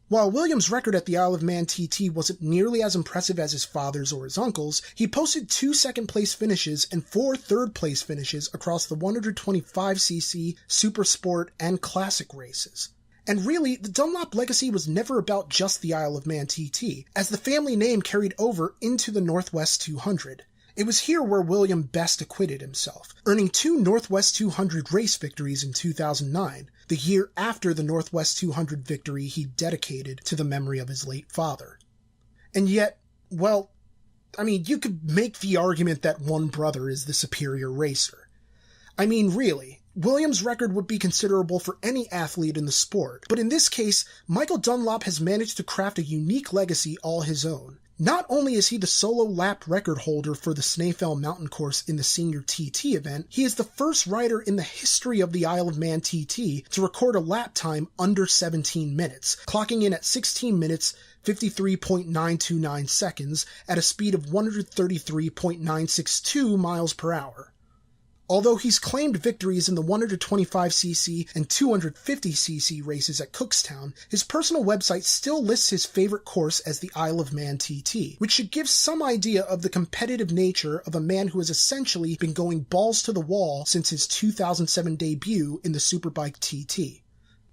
While William's record at the Isle of Man TT wasn't nearly as impressive as his father's or his uncle's, he posted 2 second-place finishes and 4 third-place finishes across the 125cc, Super Sport, and Classic races. And really, the Dunlop legacy was never about just the Isle of Man TT, as the family name carried over into the Northwest 200. It was here where William best acquitted himself, earning 2 Northwest 200 race victories in 2009, the year after the Northwest 200 victory he dedicated to the memory of his late father. And yet, well, you could make the argument that one brother is the superior racer. Really, Williams' record would be considerable for any athlete in the sport, but in this case, Michael Dunlop has managed to craft a unique legacy all his own. Not only is he the solo lap record holder for the Snaefell Mountain Course in the Senior TT event, he is the first rider in the history of the Isle of Man TT to record a lap time under 17 minutes, clocking in at 16 minutes, 53.929 seconds at a speed of 133.962 miles per hour. Although he's claimed victories in the 125cc and 250cc races at Cookstown, his personal website still lists his favorite course as the Isle of Man TT, which should give some idea of the competitive nature of a man who has essentially been going balls to the wall since his 2007 debut in the Superbike TT.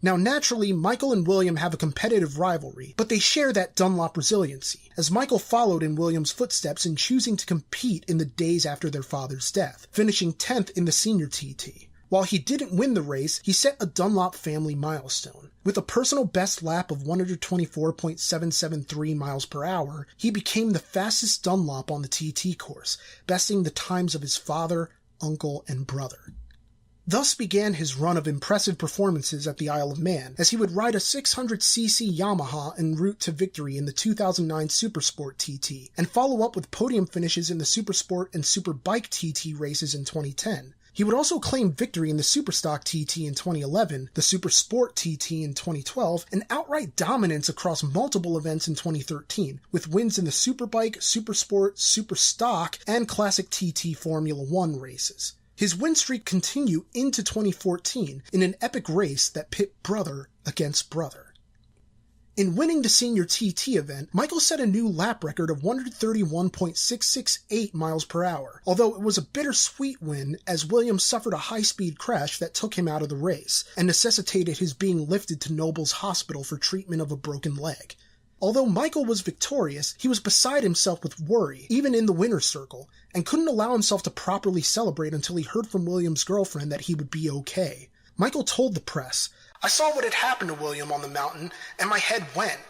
Now naturally, Michael and William have a competitive rivalry, but they share that Dunlop resiliency, as Michael followed in William's footsteps in choosing to compete in the days after their father's death, finishing 10th in the Senior TT. While he didn't win the race, he set a Dunlop family milestone. With a personal best lap of 124.773 miles per hour, he became the fastest Dunlop on the TT course, besting the times of his father, uncle, and brother. Thus began his run of impressive performances at the Isle of Man, as he would ride a 600cc Yamaha en route to victory in the 2009 Supersport TT, and follow up with podium finishes in the Supersport and Superbike TT races in 2010. He would also claim victory in the Superstock TT in 2011, the Supersport TT in 2012, and outright dominance across multiple events in 2013, with wins in the Superbike, Supersport, Superstock, and Classic TT Formula 1 races. His win streak continued into 2014 in an epic race that pit brother against brother. In winning the Senior TT event, Michael set a new lap record of 131.668 miles per hour, although it was a bittersweet win as Williams suffered a high-speed crash that took him out of the race, and necessitated his being lifted to Noble's Hospital for treatment of a broken leg. Although Michael was victorious, he was beside himself with worry, even in the winner's circle, and couldn't allow himself to properly celebrate until he heard from William's girlfriend that he would be okay. Michael told the press, "I saw what had happened to William on the mountain, and my head went.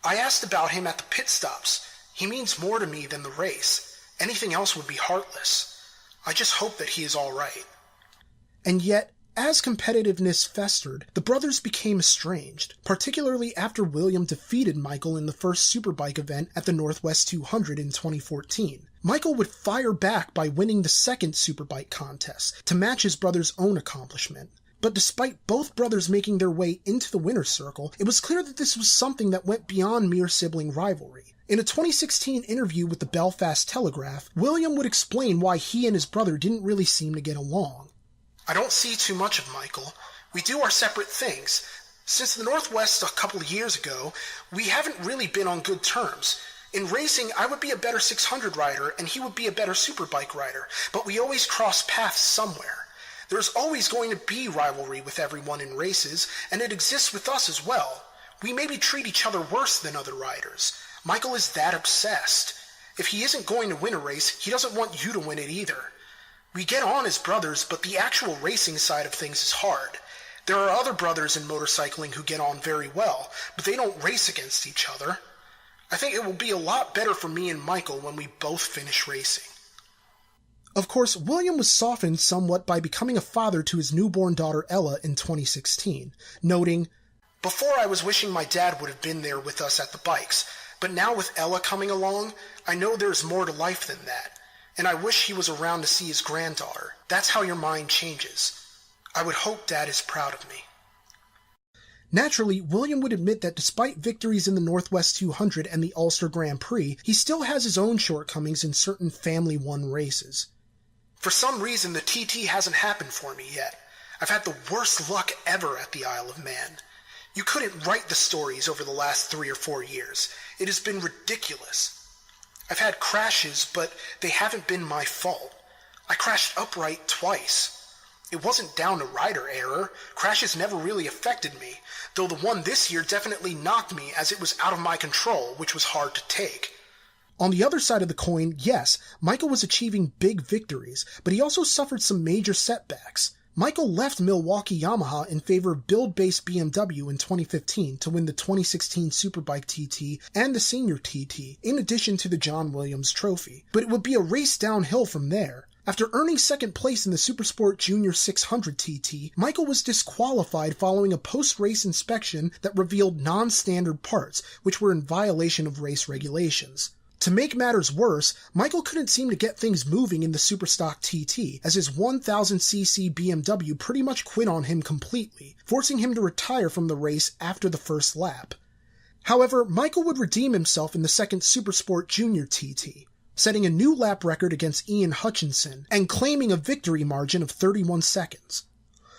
I asked about him at the pit stops. He means more to me than the race. Anything else would be heartless. I just hope that he is all right." And yet, as competitiveness festered, the brothers became estranged, particularly after William defeated Michael in the first Superbike event at the Northwest 200 in 2014. Michael would fire back by winning the second Superbike contest to match his brother's own accomplishment. But despite both brothers making their way into the winner's circle, it was clear that this was something that went beyond mere sibling rivalry. In a 2016 interview with the Belfast Telegraph, William would explain why he and his brother didn't really seem to get along. "I don't see too much of Michael. We do our separate things. Since the Northwest a couple of years ago, we haven't really been on good terms. In racing, I would be a better 600 rider, and he would be a better Superbike rider, but we always cross paths somewhere. There's always going to be rivalry with everyone in races, and it exists with us as well. We maybe treat each other worse than other riders. Michael is that obsessed. If he isn't going to win a race, he doesn't want you to win it either. We get on as brothers, but the actual racing side of things is hard. There are other brothers in motorcycling who get on very well, but they don't race against each other. I think it will be a lot better for me and Michael when we both finish racing." Of course, William was softened somewhat by becoming a father to his newborn daughter Ella in 2016, noting, "Before I was wishing my dad would have been there with us at the bikes, but now with Ella coming along, I know there's more to life than that. And I wish he was around to see his granddaughter. That's how your mind changes. I would hope Dad is proud of me." Naturally, William would admit that despite victories in the Northwest 200 and the Ulster Grand Prix, he still has his own shortcomings in certain family-won races. "For some reason, the TT hasn't happened for me yet. I've had the worst luck ever at the Isle of Man. You couldn't write the stories over the last 3 or 4 years. It has been ridiculous. I've had crashes, but they haven't been my fault. I crashed upright twice. It wasn't down to rider error. Crashes never really affected me, though the one this year definitely knocked me as it was out of my control, which was hard to take. On the other side of the coin, yes, Michael was achieving big victories, but he also suffered some major setbacks. Michael left Milwaukee Yamaha in favor of build-based BMW in 2015 to win the 2016 Superbike TT and the Senior TT, in addition to the John Williams Trophy. But it would be a race downhill from there. After earning second place in the Supersport Junior 600 TT, Michael was disqualified following a post-race inspection that revealed non-standard parts, which were in violation of race regulations. To make matters worse, Michael couldn't seem to get things moving in the Superstock TT, as his 1000cc BMW pretty much quit on him completely, forcing him to retire from the race after the first lap. However, Michael would redeem himself in the second Supersport Junior TT, setting a new lap record against Ian Hutchinson and claiming a victory margin of 31 seconds.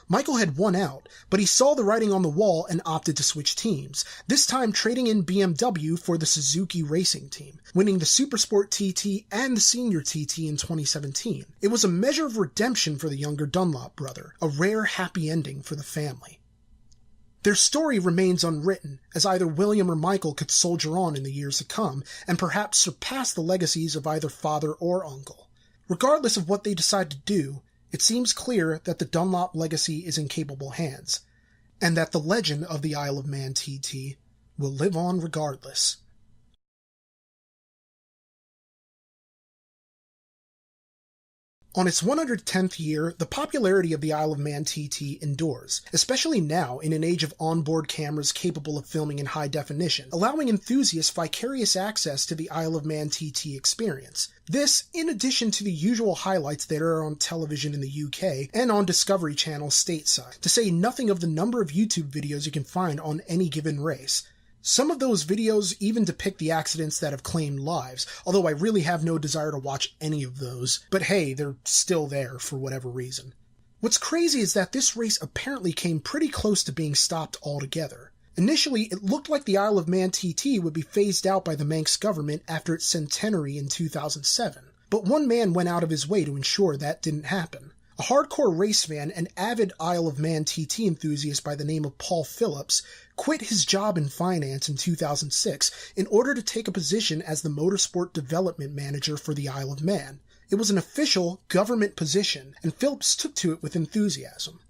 Michael had won out, but he saw the writing on the wall and opted to switch teams, this time trading in BMW for the Suzuki Racing Team, winning the Supersport TT and the Senior TT in 2017. It was a measure of redemption for the younger Dunlop brother, a rare happy ending for the family. Their story remains unwritten, as either William or Michael could soldier on in the years to come, and perhaps surpass the legacies of either father or uncle. Regardless of what they decide to do, it seems clear that the Dunlop legacy is in capable hands, and that the legend of the Isle of Man TT will live on regardless. On its 110th year, the popularity of the Isle of Man TT endures, especially now in an age of onboard cameras capable of filming in high definition, allowing enthusiasts vicarious access to the Isle of Man TT experience. This, in addition to the usual highlights that are on television in the UK and on Discovery Channel stateside, to say nothing of the number of YouTube videos you can find on any given race. Some of those videos even depict the accidents that have claimed lives, although I really have no desire to watch any of those. But hey, they're still there for whatever reason. What's crazy is that this race apparently came pretty close to being stopped altogether. Initially, it looked like the Isle of Man TT would be phased out by the Manx government after its centenary in 2007. But one man went out of his way to ensure that didn't happen. A hardcore race fan and avid Isle of Man TT enthusiast by the name of Paul Phillips quit his job in finance in 2006 in order to take a position as the motorsport development manager for the Isle of Man. It was an official government position, and Phillips took to it with enthusiasm.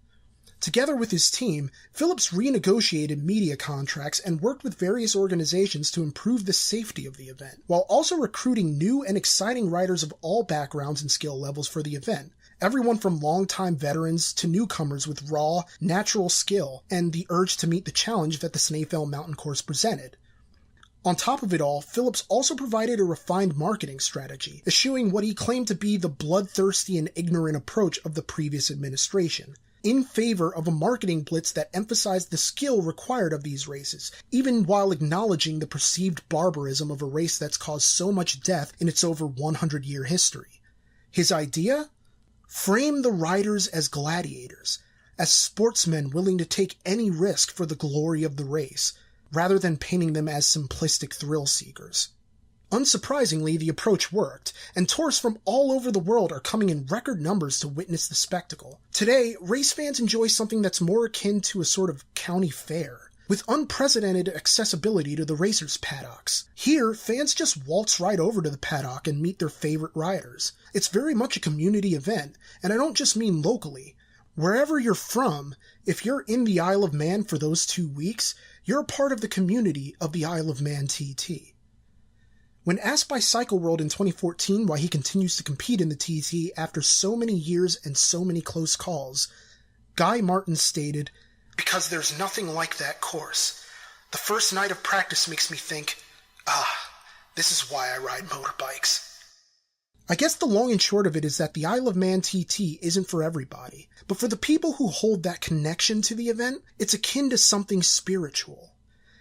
Together with his team, Phillips renegotiated media contracts and worked with various organizations to improve the safety of the event, while also recruiting new and exciting riders of all backgrounds and skill levels for the event. Everyone from longtime veterans to newcomers with raw, natural skill and the urge to meet the challenge that the Snaefell Mountain Course presented. On top of it all, Phillips also provided a refined marketing strategy, eschewing what he claimed to be the bloodthirsty and ignorant approach of the previous administration, in favor of a marketing blitz that emphasized the skill required of these races, even while acknowledging the perceived barbarism of a race that's caused so much death in its over 100-year history. His idea? Frame the riders as gladiators, as sportsmen willing to take any risk for the glory of the race, rather than painting them as simplistic thrill-seekers. Unsurprisingly, the approach worked, and tourists from all over the world are coming in record numbers to witness the spectacle. Today, race fans enjoy something that's more akin to a sort of county fair, with unprecedented accessibility to the racers' paddocks. Here, fans just waltz right over to the paddock and meet their favorite riders. It's very much a community event, and I don't just mean locally. Wherever you're from, if you're in the Isle of Man for those 2 weeks, you're a part of the community of the Isle of Man TT. When asked by Cycle World in 2014 why he continues to compete in the TT after so many years and so many close calls, Guy Martin stated, "Because there's nothing like that course. The first night of practice makes me think, this is why I ride motorbikes." I guess the long and short of it is that the Isle of Man TT isn't for everybody, but for the people who hold that connection to the event, it's akin to something spiritual.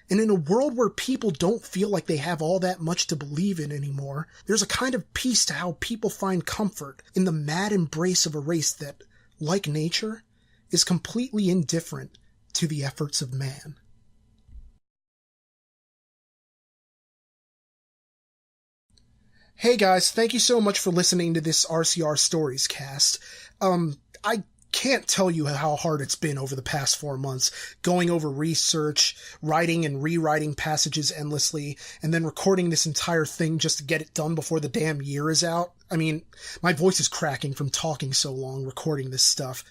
And in a world where people don't feel like they have all that much to believe in anymore, there's a kind of peace to how people find comfort in the mad embrace of a race that, like nature, is completely indifferent to the efforts of man. Hey guys, thank you so much for listening to this RCR Stories cast. I can't tell you how hard it's been over the past 4 months, going over research, writing and rewriting passages endlessly, and then recording this entire thing just to get it done before the damn year is out. I mean, my voice is cracking from talking so long recording this stuff.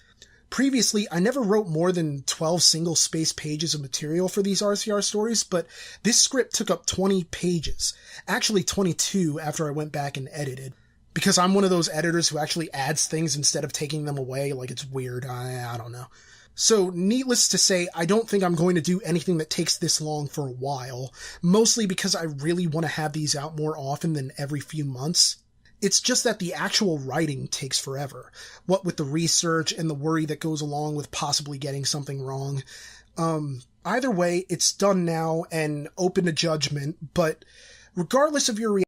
Previously, I never wrote more than 12 single-space pages of material for these RCR stories, but this script took up 20 pages. Actually 22 after I went back and edited. Because I'm one of those editors who actually adds things instead of taking them away, like it's weird, I don't know. So, needless to say, I don't think I'm going to do anything that takes this long for a while, mostly because I really want to have these out more often than every few months. It's just that the actual writing takes forever, what with the research and the worry that goes along with possibly getting something wrong. Either way, it's done now and open to judgment, but regardless of your reaction,